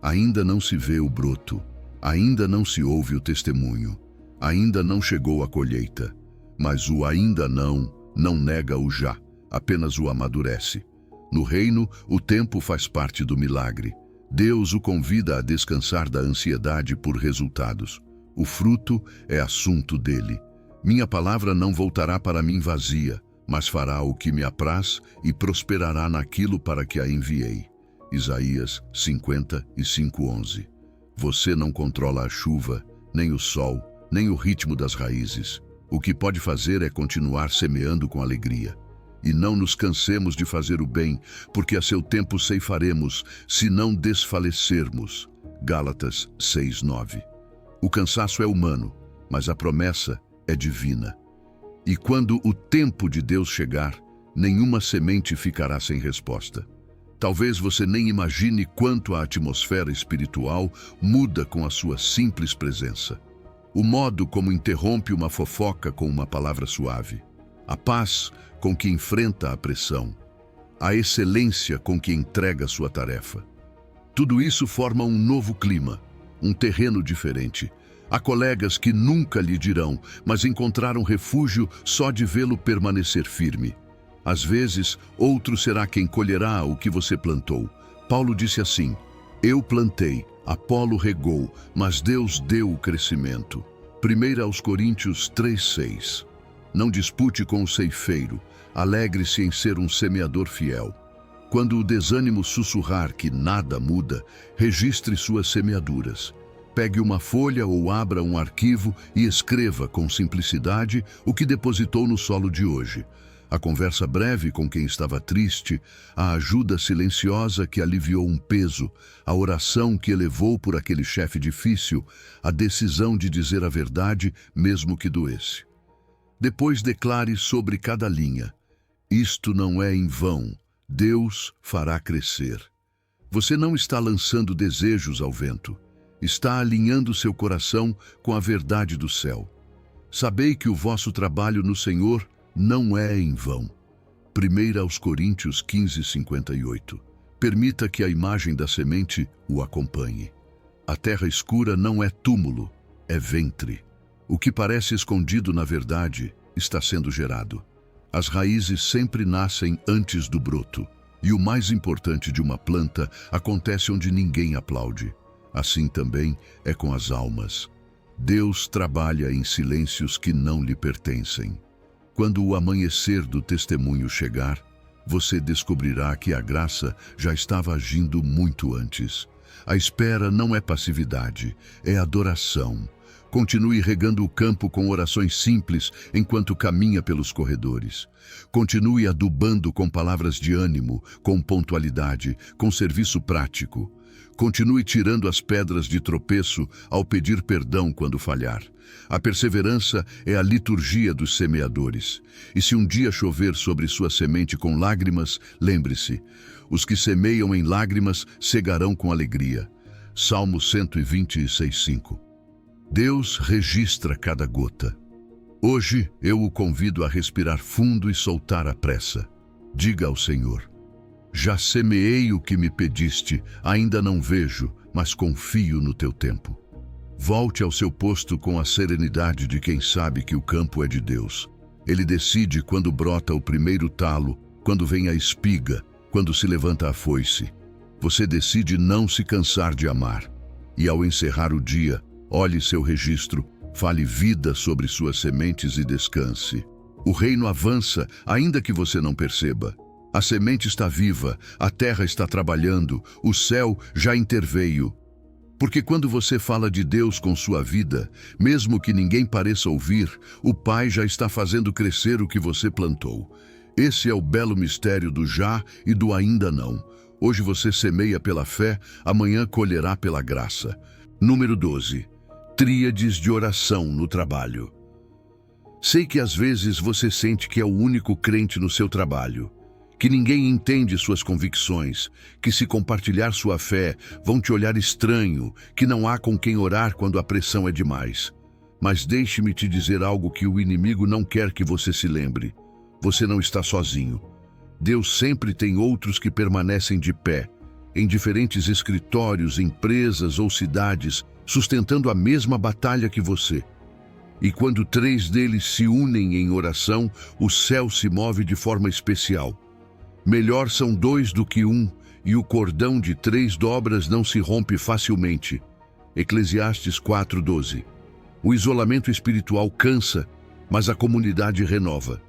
Ainda não se vê o broto, Ainda não se ouve o testemunho, ainda não chegou a colheita, mas o ainda não nega o já, apenas o amadurece. No reino, o tempo faz parte do milagre. Deus o convida a descansar da ansiedade por resultados. O fruto é assunto dele. Minha palavra não voltará para mim vazia, mas fará o que me apraz e prosperará naquilo para que a enviei. Isaías 55:11. Você não controla a chuva, nem o sol, nem o ritmo das raízes. O que pode fazer é continuar semeando com alegria. E não nos cansemos de fazer o bem, porque a seu tempo ceifaremos, se não desfalecermos. Gálatas 6:9. O cansaço é humano, mas a promessa é divina. E quando o tempo de Deus chegar, nenhuma semente ficará sem resposta. Talvez você nem imagine quanto a atmosfera espiritual muda com a sua simples presença. O modo como interrompe uma fofoca com uma palavra suave. A paz com que enfrenta a pressão. A excelência com que entrega sua tarefa. Tudo isso forma um novo clima, um terreno diferente. Há colegas que nunca lhe dirão, mas encontraram refúgio só de vê-lo permanecer firme. Às vezes, outro será quem colherá o que você plantou. Paulo disse assim: eu plantei, Apolo regou, mas Deus deu o crescimento. 1 Coríntios 3:6. Não dispute com o ceifeiro, alegre-se em ser um semeador fiel. Quando o desânimo sussurrar que nada muda, registre suas semeaduras. Pegue uma folha ou abra um arquivo e escreva com simplicidade o que depositou no solo de hoje. A conversa breve com quem estava triste, a ajuda silenciosa que aliviou um peso, a oração que elevou por aquele chefe difícil, a decisão de dizer a verdade, mesmo que doesse. Depois declare sobre cada linha: isto não é em vão, Deus fará crescer. Você não está lançando desejos ao vento, está alinhando seu coração com a verdade do céu. Sabei que o vosso trabalho no Senhor não é em vão. 1 Coríntios 15:58. Permita que a imagem da semente o acompanhe. A terra escura não é túmulo, é ventre. O que parece escondido, na verdade, está sendo gerado. As raízes sempre nascem antes do broto, e o mais importante de uma planta acontece onde ninguém aplaude. Assim também é com as almas. Deus trabalha em silêncios que não lhe pertencem. Quando o amanhecer do testemunho chegar, você descobrirá que a graça já estava agindo muito antes. A espera não é passividade, é adoração. Continue regando o campo com orações simples enquanto caminha pelos corredores. Continue adubando com palavras de ânimo, com pontualidade, com serviço prático. Continue tirando as pedras de tropeço ao pedir perdão quando falhar. A perseverança é a liturgia dos semeadores. E se um dia chover sobre sua semente com lágrimas, lembre-se, os que semeiam em lágrimas cegarão com alegria. Salmo 126:5. Deus registra cada gota. Hoje eu o convido a respirar fundo e soltar a pressa. Diga ao Senhor: já semeei o que me pediste, ainda não vejo, mas confio no teu tempo. Volte ao seu posto com a serenidade de quem sabe que o campo é de Deus. Ele decide quando brota o primeiro talo, quando vem a espiga, quando se levanta a foice. Você decide não se cansar de amar. E ao encerrar o dia, olhe seu registro, fale vida sobre suas sementes e descanse. O reino avança, ainda que você não perceba. A semente está viva, a terra está trabalhando, o céu já interveio. Porque quando você fala de Deus com sua vida, mesmo que ninguém pareça ouvir, o Pai já está fazendo crescer o que você plantou. Esse é o belo mistério do já e do ainda não. Hoje você semeia pela fé, amanhã colherá pela graça. Número 12. Tríades de oração no trabalho. Sei que às vezes você sente que é o único crente no seu trabalho, que ninguém entende suas convicções, que se compartilhar sua fé vão te olhar estranho, que não há com quem orar quando a pressão é demais. Mas deixe-me te dizer algo que o inimigo não quer que você se lembre. Você não está sozinho. Deus sempre tem outros que permanecem de pé, em diferentes escritórios, empresas ou cidades, sustentando a mesma batalha que você. E quando 3 deles se unem em oração, o céu se move de forma especial. Melhor são 2 do que 1, e o cordão de 3 dobras não se rompe facilmente. Eclesiastes 4:12. O isolamento espiritual cansa, mas a comunidade renova.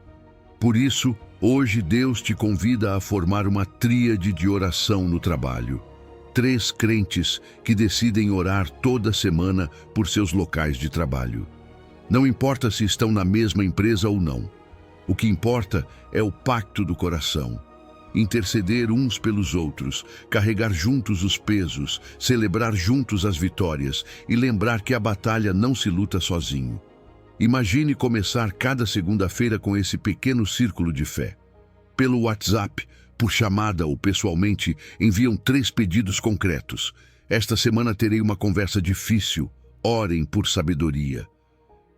Por isso, hoje Deus te convida a formar uma tríade de oração no trabalho. 3 crentes que decidem orar toda semana por seus locais de trabalho. Não importa se estão na mesma empresa ou não. O que importa é o pacto do coração. Interceder uns pelos outros, carregar juntos os pesos, celebrar juntos as vitórias e lembrar que a batalha não se luta sozinho. Imagine começar cada segunda-feira com esse pequeno círculo de fé. Pelo WhatsApp, por chamada ou pessoalmente, enviam 3 pedidos concretos. Esta semana terei uma conversa difícil. Orem por sabedoria.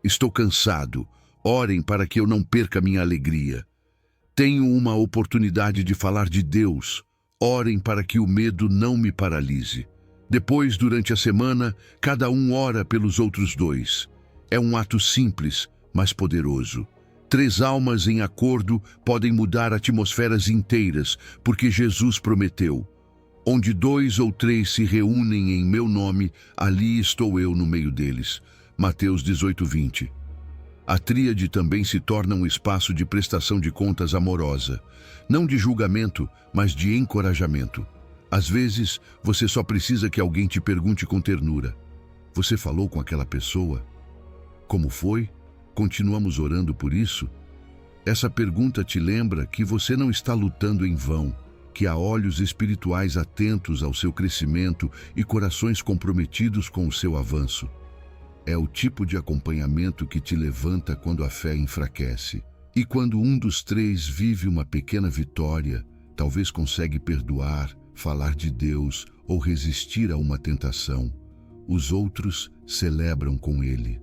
Estou cansado. Orem para que eu não perca minha alegria. Tenho uma oportunidade de falar de Deus. Orem para que o medo não me paralise. Depois, durante a semana, cada um ora pelos outros 2. É um ato simples, mas poderoso. 3 almas em acordo podem mudar atmosferas inteiras, porque Jesus prometeu: onde 2 ou 3 se reúnem em meu nome, ali estou eu no meio deles. Mateus 18:20. A tríade também se torna um espaço de prestação de contas amorosa, não de julgamento, mas de encorajamento. Às vezes, você só precisa que alguém te pergunte com ternura: você falou com aquela pessoa? Como foi? Continuamos orando por isso? Essa pergunta te lembra que você não está lutando em vão, que há olhos espirituais atentos ao seu crescimento e corações comprometidos com o seu avanço. É o tipo de acompanhamento que te levanta quando a fé enfraquece. E quando um dos 3 vive uma pequena vitória, talvez consegue perdoar, falar de Deus ou resistir a uma tentação, os outros celebram com ele.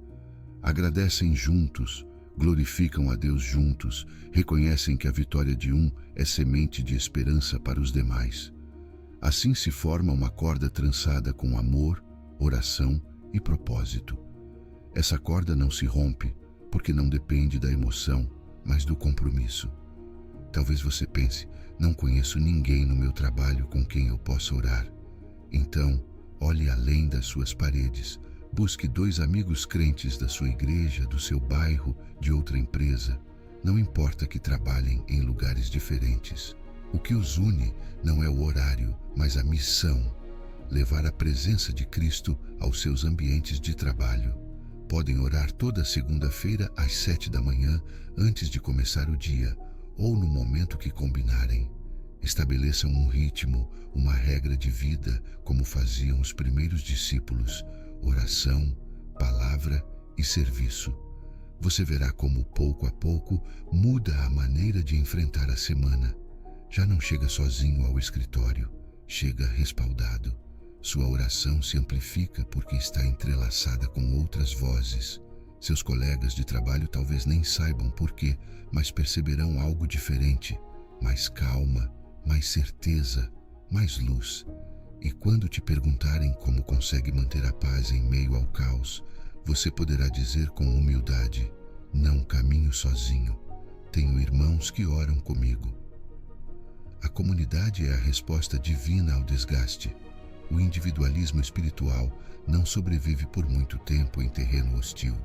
Agradecem juntos, glorificam a Deus juntos, reconhecem que a vitória de um é semente de esperança para os demais. Assim se forma uma corda trançada com amor, oração e propósito. Essa corda não se rompe, porque não depende da emoção, mas do compromisso. Talvez você pense: não conheço ninguém no meu trabalho com quem eu possa orar. Então, olhe além das suas paredes. Busque 2 amigos crentes da sua igreja, do seu bairro, de outra empresa. Não importa que trabalhem em lugares diferentes. O que os une não é o horário, mas a missão: levar a presença de Cristo aos seus ambientes de trabalho. Podem orar toda segunda-feira às 7 da manhã, antes de começar o dia, ou no momento que combinarem. Estabeleçam um ritmo, uma regra de vida, como faziam os primeiros discípulos: oração, palavra e serviço. Você verá como, pouco a pouco, muda a maneira de enfrentar a semana. Já não chega sozinho ao escritório, chega respaldado. Sua oração se amplifica porque está entrelaçada com outras vozes. Seus colegas de trabalho talvez nem saibam por quê, mas perceberão algo diferente: mais calma, mais certeza, mais luz. E quando te perguntarem como consegue manter a paz em meio ao caos, você poderá dizer com humildade: não caminho sozinho, tenho irmãos que oram comigo. A comunidade é a resposta divina ao desgaste. O individualismo espiritual não sobrevive por muito tempo em terreno hostil,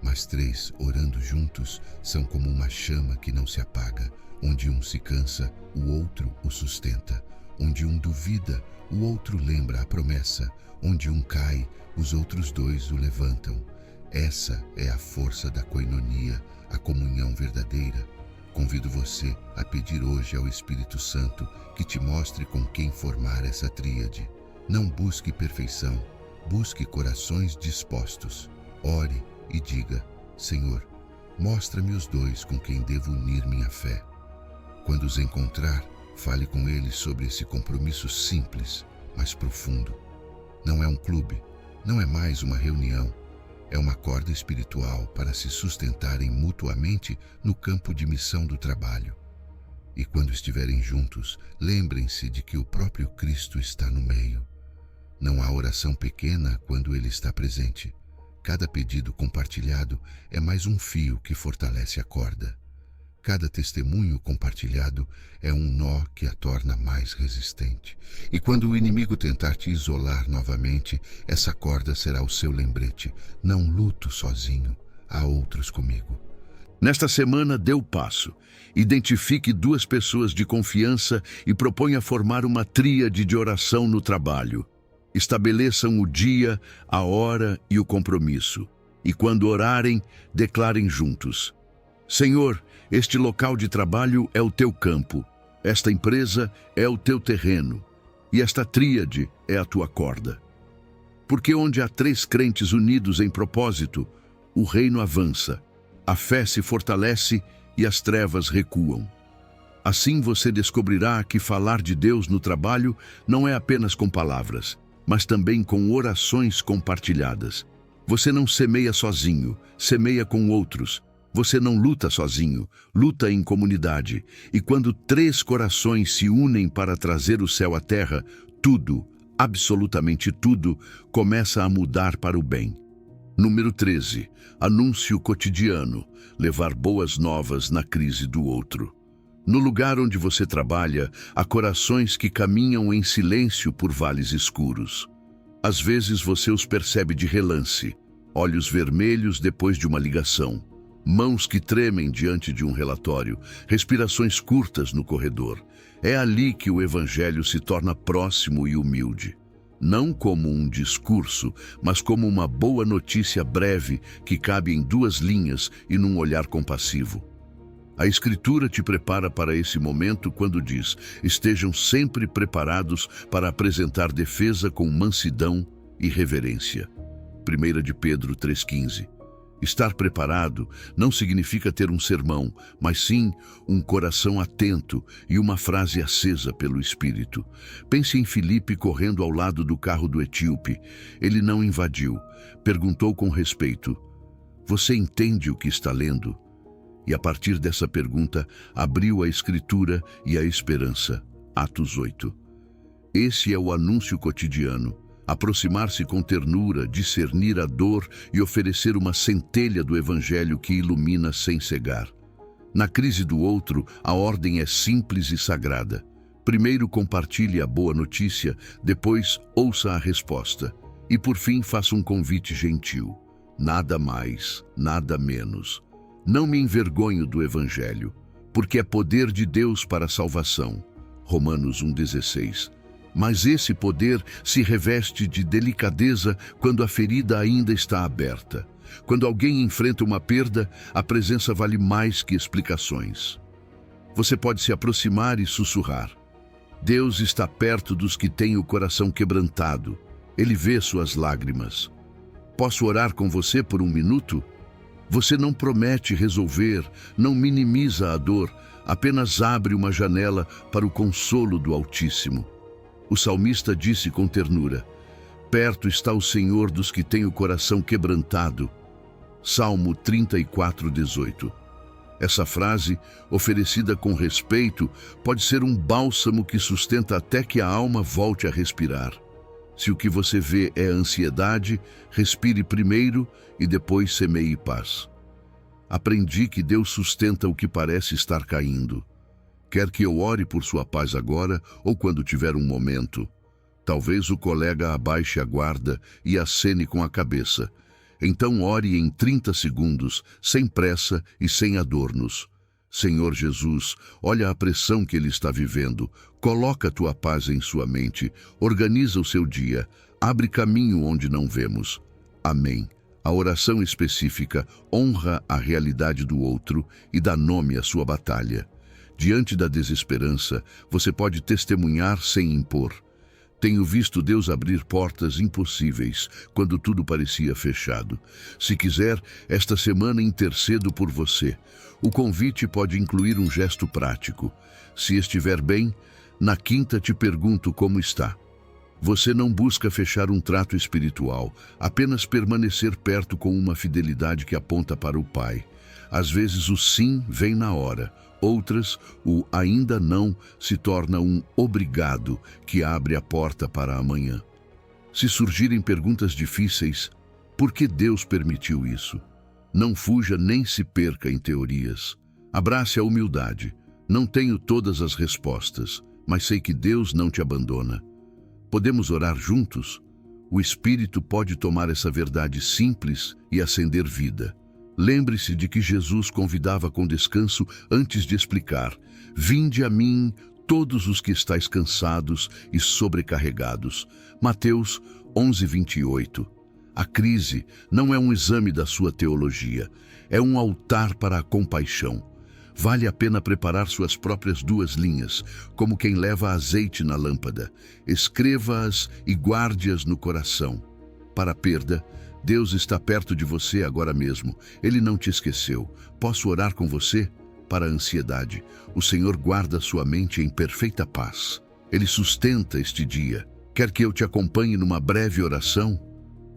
mas 3 orando juntos são como uma chama que não se apaga. Onde um se cansa, o outro o sustenta. Onde um duvida, o outro lembra a promessa. Onde um cai, os outros 2 o levantam. Essa é a força da koinonia, a comunhão verdadeira. Convido você a pedir hoje ao Espírito Santo que te mostre com quem formar essa tríade. Não busque perfeição, busque corações dispostos. Ore e diga: Senhor, mostra-me os 2 com quem devo unir minha fé. Quando os encontrar, fale com eles sobre esse compromisso simples, mas profundo. Não é um clube, não é mais uma reunião. É uma corda espiritual para se sustentarem mutuamente no campo de missão do trabalho. E quando estiverem juntos, lembrem-se de que o próprio Cristo está no meio. Não há oração pequena quando Ele está presente. Cada pedido compartilhado é mais um fio que fortalece a corda. Cada testemunho compartilhado é um nó que a torna mais resistente. E quando o inimigo tentar te isolar novamente, essa corda será o seu lembrete. Não luto sozinho, há outros comigo. Nesta semana, dê o passo. Identifique 2 pessoas de confiança e proponha formar uma tríade de oração no trabalho. Estabeleçam o dia, a hora e o compromisso. E quando orarem, declarem juntos: Senhor, este local de trabalho é o teu campo, esta empresa é o teu terreno, e esta tríade é a tua corda. Porque onde há 3 crentes unidos em propósito, o reino avança, a fé se fortalece e as trevas recuam. Assim você descobrirá que falar de Deus no trabalho não é apenas com palavras, mas também com orações compartilhadas. Você não semeia sozinho, semeia com outros. Você não luta sozinho, luta em comunidade. E quando 3 corações se unem para trazer o céu à terra, tudo, absolutamente tudo, começa a mudar para o bem. Número 13. Anúncio cotidiano. Levar boas novas na crise do outro. No lugar onde você trabalha, há corações que caminham em silêncio por vales escuros. Às vezes você os percebe de relance, olhos vermelhos depois de uma ligação, mãos que tremem diante de um relatório, respirações curtas no corredor. É ali que o Evangelho se torna próximo e humilde. Não como um discurso, mas como uma boa notícia breve que cabe em 2 linhas e num olhar compassivo. A Escritura te prepara para esse momento quando diz: estejam sempre preparados para apresentar defesa com mansidão e reverência. 1 de Pedro 3,15. Estar preparado não significa ter um sermão, mas sim um coração atento e uma frase acesa pelo Espírito. Pense em Filipe correndo ao lado do carro do etíope. Ele não invadiu. Perguntou com respeito: você entende o que está lendo? E a partir dessa pergunta, abriu a Escritura e a esperança. Atos 8. Esse é o anúncio cotidiano. Aproximar-se com ternura, discernir a dor e oferecer uma centelha do Evangelho que ilumina sem cegar. Na crise do outro, a ordem é simples e sagrada. Primeiro compartilhe a boa notícia, depois ouça a resposta. E por fim faça um convite gentil. Nada mais, nada menos. Não me envergonho do Evangelho, porque é poder de Deus para a salvação. Romanos 1,16. Mas esse poder se reveste de delicadeza quando a ferida ainda está aberta. Quando alguém enfrenta uma perda, a presença vale mais que explicações. Você pode se aproximar e sussurrar: Deus está perto dos que têm o coração quebrantado. Ele vê suas lágrimas. Posso orar com você por 1 minuto? Você não promete resolver, não minimiza a dor, apenas abre uma janela para o consolo do Altíssimo. O salmista disse com ternura: perto está o Senhor dos que têm o coração quebrantado. Salmo 34:18. Essa frase, oferecida com respeito, pode ser um bálsamo que sustenta até que a alma volte a respirar. Se o que você vê é ansiedade, respire primeiro e depois semeie paz. Aprendi que Deus sustenta o que parece estar caindo. Quer que eu ore por sua paz agora ou quando tiver um momento? Talvez o colega abaixe a guarda e acene com a cabeça. Então ore em 30 segundos, sem pressa e sem adornos. Senhor Jesus, olha a pressão que ele está vivendo. Coloca a tua paz em sua mente. Organiza o seu dia. Abre caminho onde não vemos. Amém. A oração específica honra a realidade do outro e dá nome à sua batalha. Diante da desesperança, você pode testemunhar sem impor. Tenho visto Deus abrir portas impossíveis quando tudo parecia fechado. Se quiser, esta semana intercedo por você. O convite pode incluir um gesto prático. Se estiver bem, na quinta te pergunto como está. Você não busca fechar um trato espiritual, apenas permanecer perto com uma fidelidade que aponta para o Pai. Às vezes o sim vem na hora. Outras, o ainda não se torna um obrigado que abre a porta para amanhã. Se surgirem perguntas difíceis, por que Deus permitiu isso? Não fuja nem se perca em teorias. Abrace a humildade. Não tenho todas as respostas, mas sei que Deus não te abandona. Podemos orar juntos? O Espírito pode tomar essa verdade simples e acender vida. Lembre-se de que Jesus convidava com descanso antes de explicar: vinde a mim, todos os que estáis cansados e sobrecarregados. Mateus 11:28. A crise não é um exame da sua teologia, é um altar para a compaixão. Vale a pena preparar suas próprias 2 linhas, como quem leva azeite na lâmpada. Escreva-as e guarde-as no coração. Para a perda, Deus está perto de você agora mesmo. Ele não te esqueceu. Posso orar com você? Para a ansiedade, o Senhor guarda sua mente em perfeita paz. Ele sustenta este dia. Quer que eu te acompanhe numa breve oração?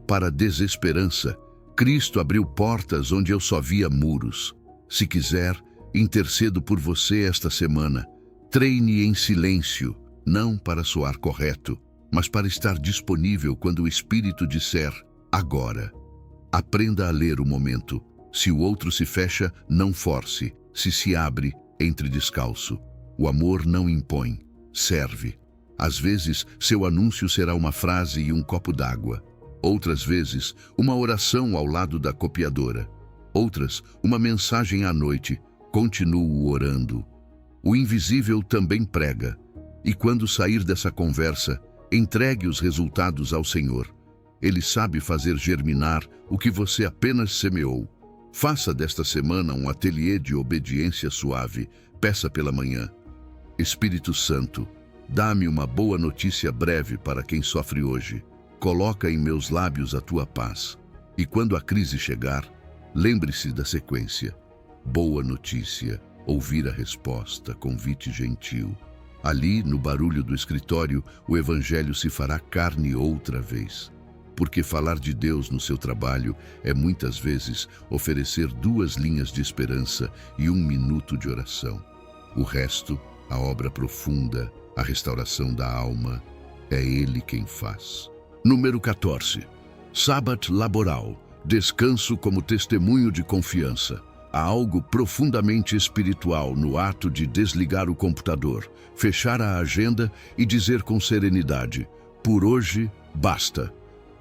Para a desesperança, Cristo abriu portas onde eu só via muros. Se quiser, intercedo por você esta semana. Treine em silêncio, não para soar correto, mas para estar disponível quando o Espírito disser agora. Aprenda a ler o momento. Se o outro se fecha, não force. Se abre, entre descalço. O amor não impõe, serve. Às vezes, seu anúncio será uma frase e um copo d'água. Outras vezes, uma oração ao lado da copiadora. Outras, uma mensagem à noite. Continuo orando. O invisível também prega. E quando sair dessa conversa, entregue os resultados ao Senhor. Ele sabe fazer germinar o que você apenas semeou. Faça desta semana um ateliê de obediência suave. Peça pela manhã: Espírito Santo, dá-me uma boa notícia breve para quem sofre hoje. Coloca em meus lábios a tua paz. E quando a crise chegar, lembre-se da sequência. Boa notícia, ouvir a resposta, convite gentil. Ali, no barulho do escritório, o Evangelho se fará carne outra vez. Porque falar de Deus no seu trabalho é muitas vezes oferecer 2 linhas de esperança e 1 minuto de oração. O resto, a obra profunda, a restauração da alma, é Ele quem faz. Número 14. Sábado laboral. Descanso como testemunho de confiança. Há algo profundamente espiritual no ato de desligar o computador, fechar a agenda e dizer com serenidade: por hoje, basta.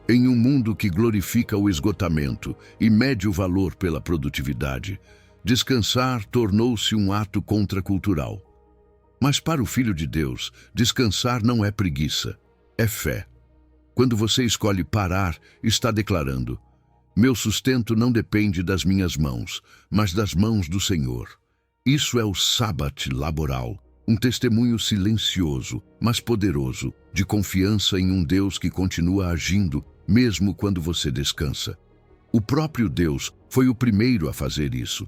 Em um mundo que glorifica o esgotamento e mede o valor pela produtividade, descansar tornou-se um ato contracultural. Mas para o Filho de Deus, descansar não é preguiça, é fé. Quando você escolhe parar, está declarando: meu sustento não depende das minhas mãos, mas das mãos do Senhor. Isso é o sábado laboral, um testemunho silencioso, mas poderoso, de confiança em um Deus que continua agindo, mesmo quando você descansa. O próprio Deus foi o primeiro a fazer isso.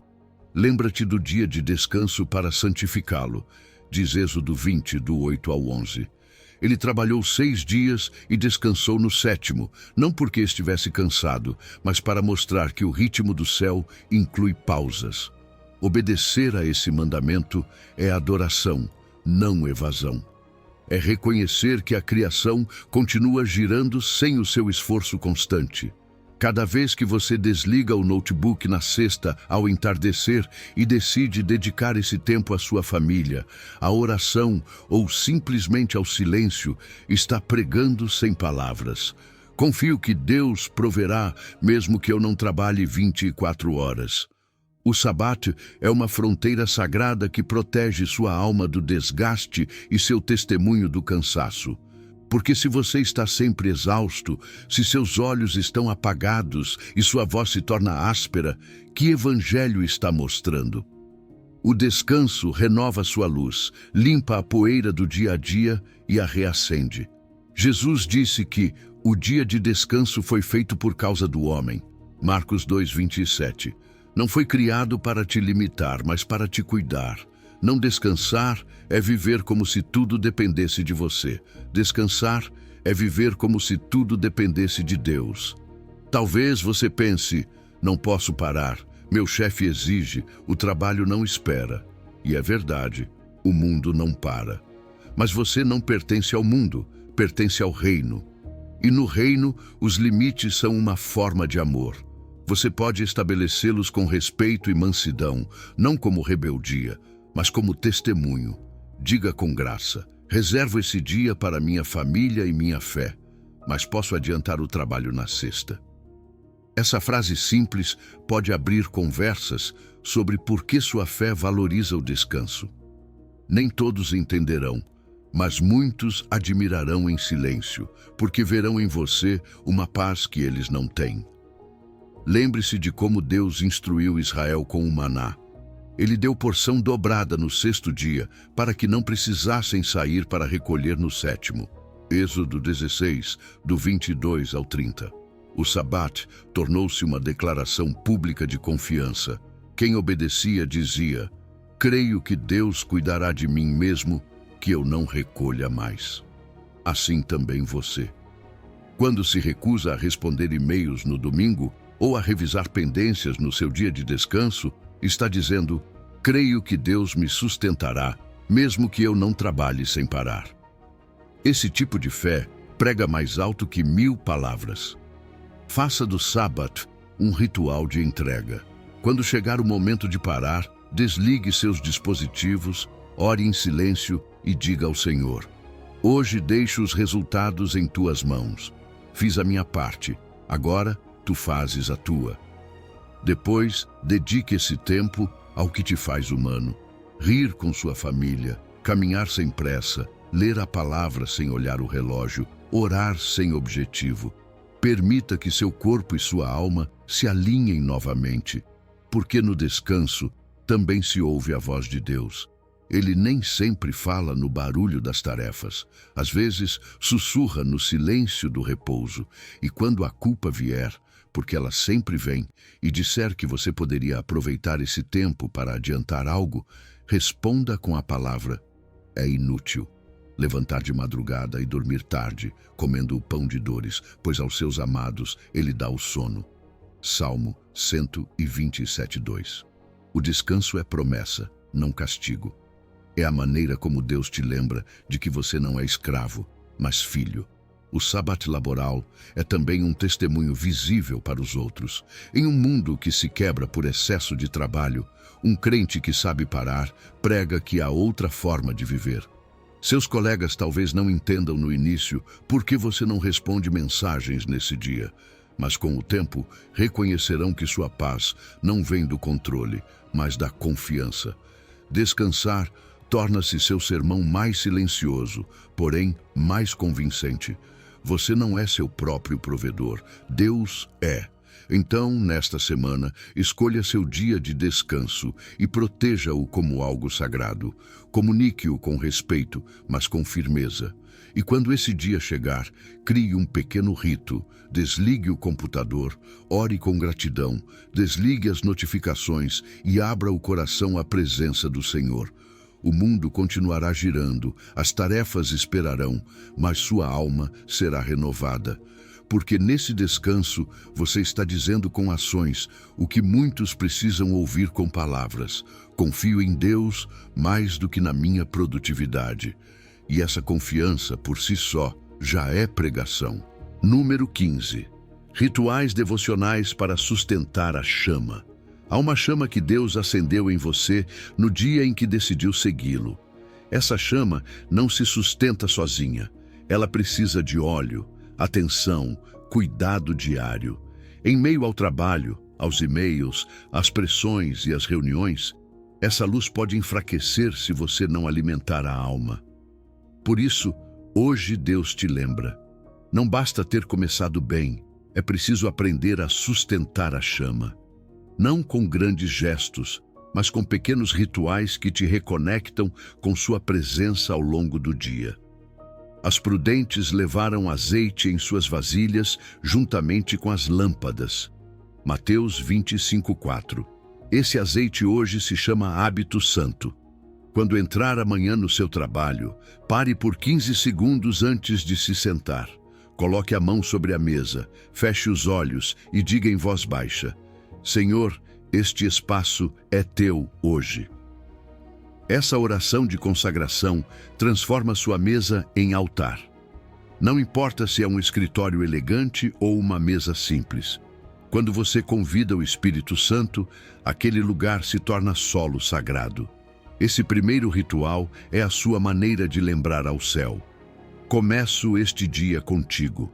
Lembra-te do dia de descanso para santificá-lo, diz Êxodo 20, do 8 ao 11. Ele trabalhou 6 dias e descansou no 7º, não porque estivesse cansado, mas para mostrar que o ritmo do céu inclui pausas. Obedecer a esse mandamento é adoração, não evasão. É reconhecer que a criação continua girando sem o seu esforço constante. Cada vez que você desliga o notebook na sexta ao entardecer e decide dedicar esse tempo à sua família, à oração ou simplesmente ao silêncio, está pregando sem palavras. Confio que Deus proverá, mesmo que eu não trabalhe 24 horas. O Sabate é uma fronteira sagrada que protege sua alma do desgaste e seu testemunho do cansaço. Porque se você está sempre exausto, se seus olhos estão apagados e sua voz se torna áspera, que evangelho está mostrando? O descanso renova sua luz, limpa a poeira do dia a dia e a reacende. Jesus disse que o dia de descanso foi feito por causa do homem. Marcos 2:27. Não foi criado para te limitar, mas para te cuidar. Não descansar é viver como se tudo dependesse de você. Descansar é viver como se tudo dependesse de Deus. Talvez você pense: não posso parar, meu chefe exige, o trabalho não espera. E é verdade, o mundo não para. Mas você não pertence ao mundo, pertence ao reino. E no reino, os limites são uma forma de amor. Você pode estabelecê-los com respeito e mansidão, não como rebeldia, mas como testemunho. Diga com graça: reservo esse dia para minha família e minha fé, mas posso adiantar o trabalho na sexta. Essa frase simples pode abrir conversas sobre por que sua fé valoriza o descanso. Nem todos entenderão, mas muitos admirarão em silêncio, porque verão em você uma paz que eles não têm. Lembre-se de como Deus instruiu Israel com o maná. Ele deu porção dobrada no sexto dia, para que não precisassem sair para recolher no sétimo. Êxodo 16, do 22 ao 30. O Sabat tornou-se uma declaração pública de confiança. Quem obedecia dizia: creio que Deus cuidará de mim mesmo que eu não recolha mais. Assim também você. Quando se recusa a responder e-mails no domingo ou a revisar pendências no seu dia de descanso, está dizendo: creio que Deus me sustentará, mesmo que eu não trabalhe sem parar. Esse tipo de fé prega mais alto que 1000 palavras. Faça do sábado um ritual de entrega. Quando chegar o momento de parar, desligue seus dispositivos, ore em silêncio e diga ao Senhor: hoje deixo os resultados em tuas mãos. Fiz a minha parte, agora tu fazes a tua. Depois, dedique esse tempo ao que te faz humano. Rir com sua família, caminhar sem pressa, ler a palavra sem olhar o relógio, orar sem objetivo. Permita que seu corpo e sua alma se alinhem novamente, porque no descanso também se ouve a voz de Deus. Ele nem sempre fala no barulho das tarefas. Às vezes, sussurra no silêncio do repouso. E quando a culpa vier, porque ela sempre vem, e disser que você poderia aproveitar esse tempo para adiantar algo, responda com a palavra: é inútil. Levantar de madrugada e dormir tarde, comendo o pão de dores, pois aos seus amados ele dá o sono. Salmo 127:2. O descanso é promessa, não castigo. É a maneira como Deus te lembra de que você não é escravo, mas filho. O sábado laboral é também um testemunho visível para os outros. Em um mundo que se quebra por excesso de trabalho, um crente que sabe parar prega que há outra forma de viver. Seus colegas talvez não entendam no início por que você não responde mensagens nesse dia, mas com o tempo reconhecerão que sua paz não vem do controle, mas da confiança. Descansar torna-se seu sermão mais silencioso, porém mais convincente. Você não é seu próprio provedor, Deus é. Então, nesta semana, escolha seu dia de descanso e proteja-o como algo sagrado. Comunique-o com respeito, mas com firmeza. E quando esse dia chegar, crie um pequeno rito. Desligue o computador, ore com gratidão, desligue as notificações e abra o coração à presença do Senhor. O mundo continuará girando, as tarefas esperarão, mas sua alma será renovada. Porque nesse descanso você está dizendo com ações o que muitos precisam ouvir com palavras: confio em Deus mais do que na minha produtividade. E essa confiança, por si só, já é pregação. Número 15. Rituais devocionais para sustentar a chama. Há uma chama que Deus acendeu em você no dia em que decidiu segui-lo. Essa chama não se sustenta sozinha. Ela precisa de óleo, atenção, cuidado diário. Em meio ao trabalho, aos e-mails, às pressões e às reuniões, essa luz pode enfraquecer se você não alimentar a alma. Por isso, hoje Deus te lembra. Não basta ter começado bem, é preciso aprender a sustentar a chama. Não com grandes gestos, mas com pequenos rituais que te reconectam com sua presença ao longo do dia. As prudentes levaram azeite em suas vasilhas juntamente com as lâmpadas. Mateus 25:4. Esse azeite hoje se chama hábito santo. Quando entrar amanhã no seu trabalho, pare por 15 segundos antes de se sentar. Coloque a mão sobre a mesa, feche os olhos e diga em voz baixa: Senhor, este espaço é teu hoje. Essa oração de consagração transforma sua mesa em altar. Não importa se é um escritório elegante ou uma mesa simples. Quando você convida o Espírito Santo, aquele lugar se torna solo sagrado. Esse primeiro ritual é a sua maneira de lembrar ao céu: começo este dia contigo.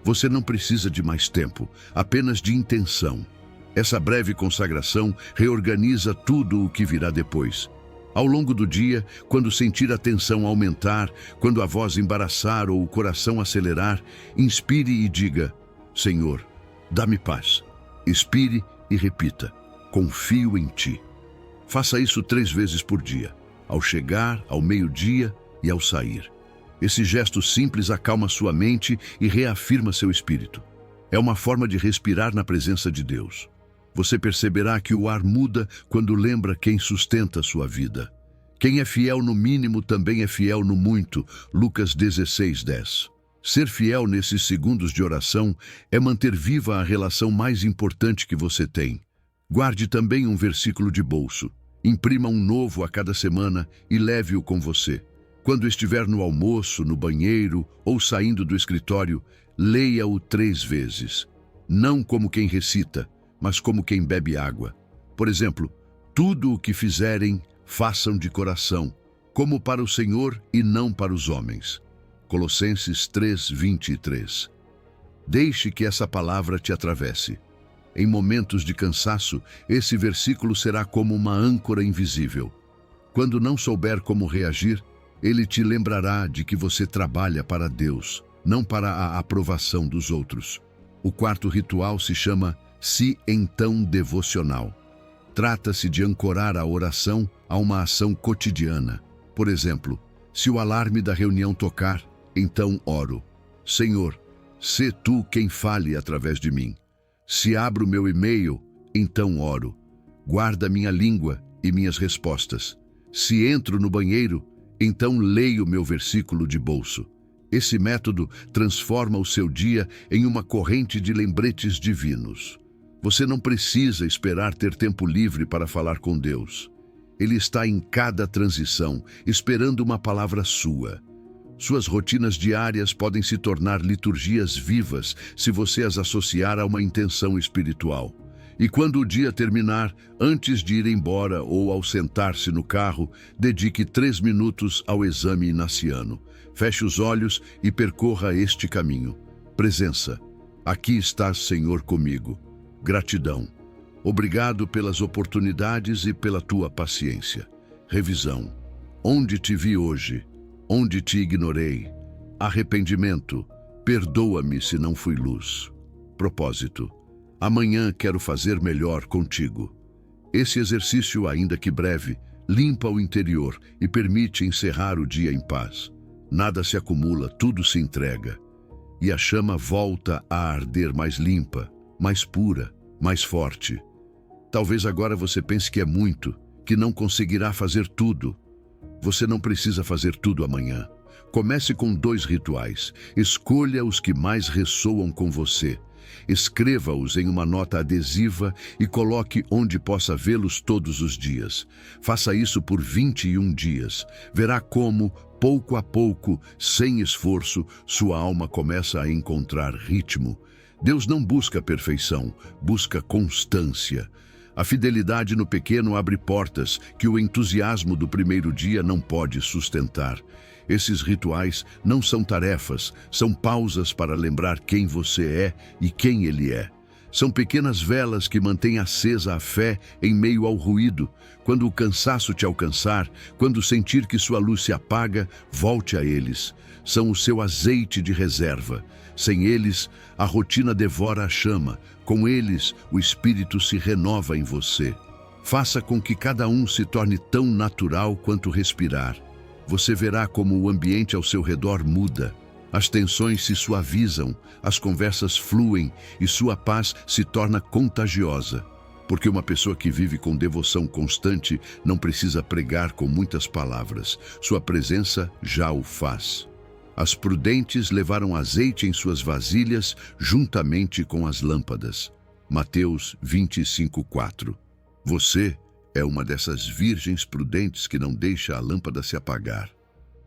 Você não precisa de mais tempo, apenas de intenção. Essa breve consagração reorganiza tudo o que virá depois. Ao longo do dia, quando sentir a tensão aumentar, quando a voz embaraçar ou o coração acelerar, inspire e diga: Senhor, dá-me paz. Expire e repita: confio em ti. Faça isso 3 vezes por dia, ao chegar, ao meio-dia e ao sair. Esse gesto simples acalma sua mente e reafirma seu espírito. É uma forma de respirar na presença de Deus. Você perceberá que o ar muda quando lembra quem sustenta sua vida. Quem é fiel no mínimo também é fiel no muito. Lucas 16:10. Ser fiel nesses segundos de oração é manter viva a relação mais importante que você tem. Guarde também um versículo de bolso. Imprima um novo a cada semana e leve-o com você. Quando estiver no almoço, no banheiro ou saindo do escritório, leia-o 3 vezes. Não como quem recita, mas como quem bebe água. Por exemplo, tudo o que fizerem, façam de coração, como para o Senhor e não para os homens. Colossenses 3:23. Deixe que essa palavra te atravesse. Em momentos de cansaço, esse versículo será como uma âncora invisível. Quando não souber como reagir, ele te lembrará de que você trabalha para Deus, não para a aprovação dos outros. O quarto ritual se chama Se Então Devocional. Trata-se de ancorar a oração a uma ação cotidiana. Por exemplo, se o alarme da reunião tocar, então oro: Senhor, sê tu quem fale através de mim. Se abro meu e-mail, então oro: guarda minha língua e minhas respostas. Se entro no banheiro, então leio meu versículo de bolso. Esse método transforma o seu dia em uma corrente de lembretes divinos. Você não precisa esperar ter tempo livre para falar com Deus. Ele está em cada transição, esperando uma palavra sua. Suas rotinas diárias podem se tornar liturgias vivas se você as associar a uma intenção espiritual. E quando o dia terminar, antes de ir embora ou ao sentar-se no carro, dedique 3 minutos ao exame inaciano. Feche os olhos e percorra este caminho. Presença. Aqui estás, Senhor, comigo. Gratidão. Obrigado pelas oportunidades e pela tua paciência. Revisão. Onde te vi hoje? Onde te ignorei? Arrependimento. Perdoa-me se não fui luz. Propósito. Amanhã quero fazer melhor contigo. Esse exercício, ainda que breve, limpa o interior e permite encerrar o dia em paz. Nada se acumula, tudo se entrega. E a chama volta a arder mais limpa, mais pura, mais forte. Talvez agora você pense que é muito, que não conseguirá fazer tudo. Você não precisa fazer tudo amanhã. Comece com 2 rituais. Escolha os que mais ressoam com você. Escreva-os em uma nota adesiva e coloque onde possa vê-los todos os dias. Faça isso por 21 dias. Verá como, pouco a pouco, sem esforço, sua alma começa a encontrar ritmo. Deus não busca perfeição, busca constância. A fidelidade no pequeno abre portas que o entusiasmo do primeiro dia não pode sustentar. Esses rituais não são tarefas, são pausas para lembrar quem você é e quem Ele é. São pequenas velas que mantêm acesa a fé em meio ao ruído. Quando o cansaço te alcançar, quando sentir que sua luz se apaga, volte a eles. São o seu azeite de reserva. Sem eles, a rotina devora a chama. Com eles, o Espírito se renova em você. Faça com que cada um se torne tão natural quanto respirar. Você verá como o ambiente ao seu redor muda. As tensões se suavizam, as conversas fluem e sua paz se torna contagiosa. Porque uma pessoa que vive com devoção constante não precisa pregar com muitas palavras. Sua presença já o faz. As prudentes levaram azeite em suas vasilhas juntamente com as lâmpadas. Mateus 25:4. Você é uma dessas virgens prudentes que não deixa a lâmpada se apagar.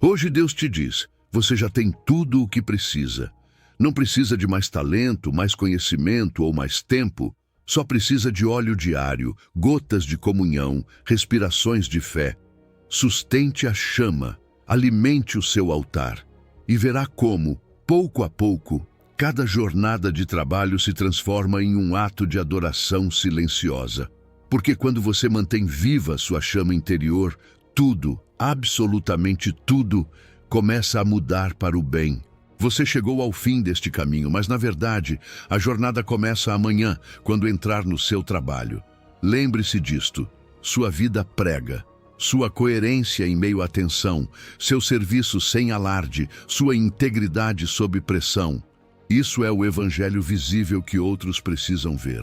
Hoje Deus te diz: Você já tem tudo o que precisa. Não precisa de mais talento, mais conhecimento ou mais tempo. Só precisa de óleo diário, gotas de comunhão, respirações de fé. Sustente a chama, alimente o seu altar e verá como, pouco a pouco, cada jornada de trabalho se transforma em um ato de adoração silenciosa. Porque quando você mantém viva sua chama interior, tudo, absolutamente tudo, começa a mudar para o bem. Você chegou ao fim deste caminho, mas na verdade, a jornada começa amanhã, quando entrar no seu trabalho. Lembre-se disto. Sua vida prega. Sua coerência em meio à tensão, seu serviço sem alarde, sua integridade sob pressão. Isso é o evangelho visível que outros precisam ver.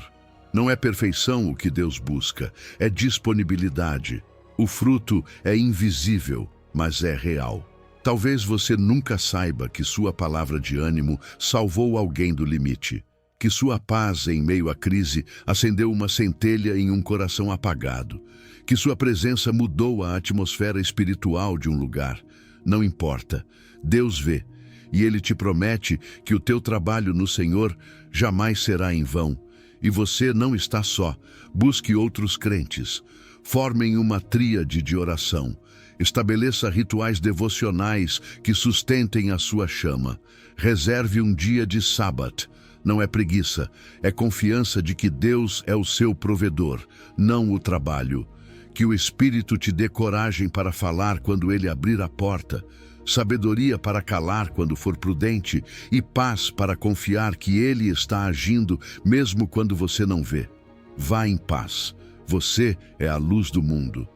Não é perfeição o que Deus busca, é disponibilidade. O fruto é invisível, mas é real. Talvez você nunca saiba que sua palavra de ânimo salvou alguém do limite, que sua paz em meio à crise acendeu uma centelha em um coração apagado, que sua presença mudou a atmosfera espiritual de um lugar. Não importa, Deus vê, e Ele te promete que o teu trabalho no Senhor jamais será em vão. E você não está só. Busque outros crentes. Formem uma tríade de oração. Estabeleça rituais devocionais que sustentem a sua chama. Reserve um dia de sábado. Não é preguiça, é confiança de que Deus é o seu provedor, não o trabalho. Que o Espírito te dê coragem para falar quando Ele abrir a porta, sabedoria para calar quando for prudente e paz para confiar que Ele está agindo mesmo quando você não vê. Vá em paz. Você é a luz do mundo.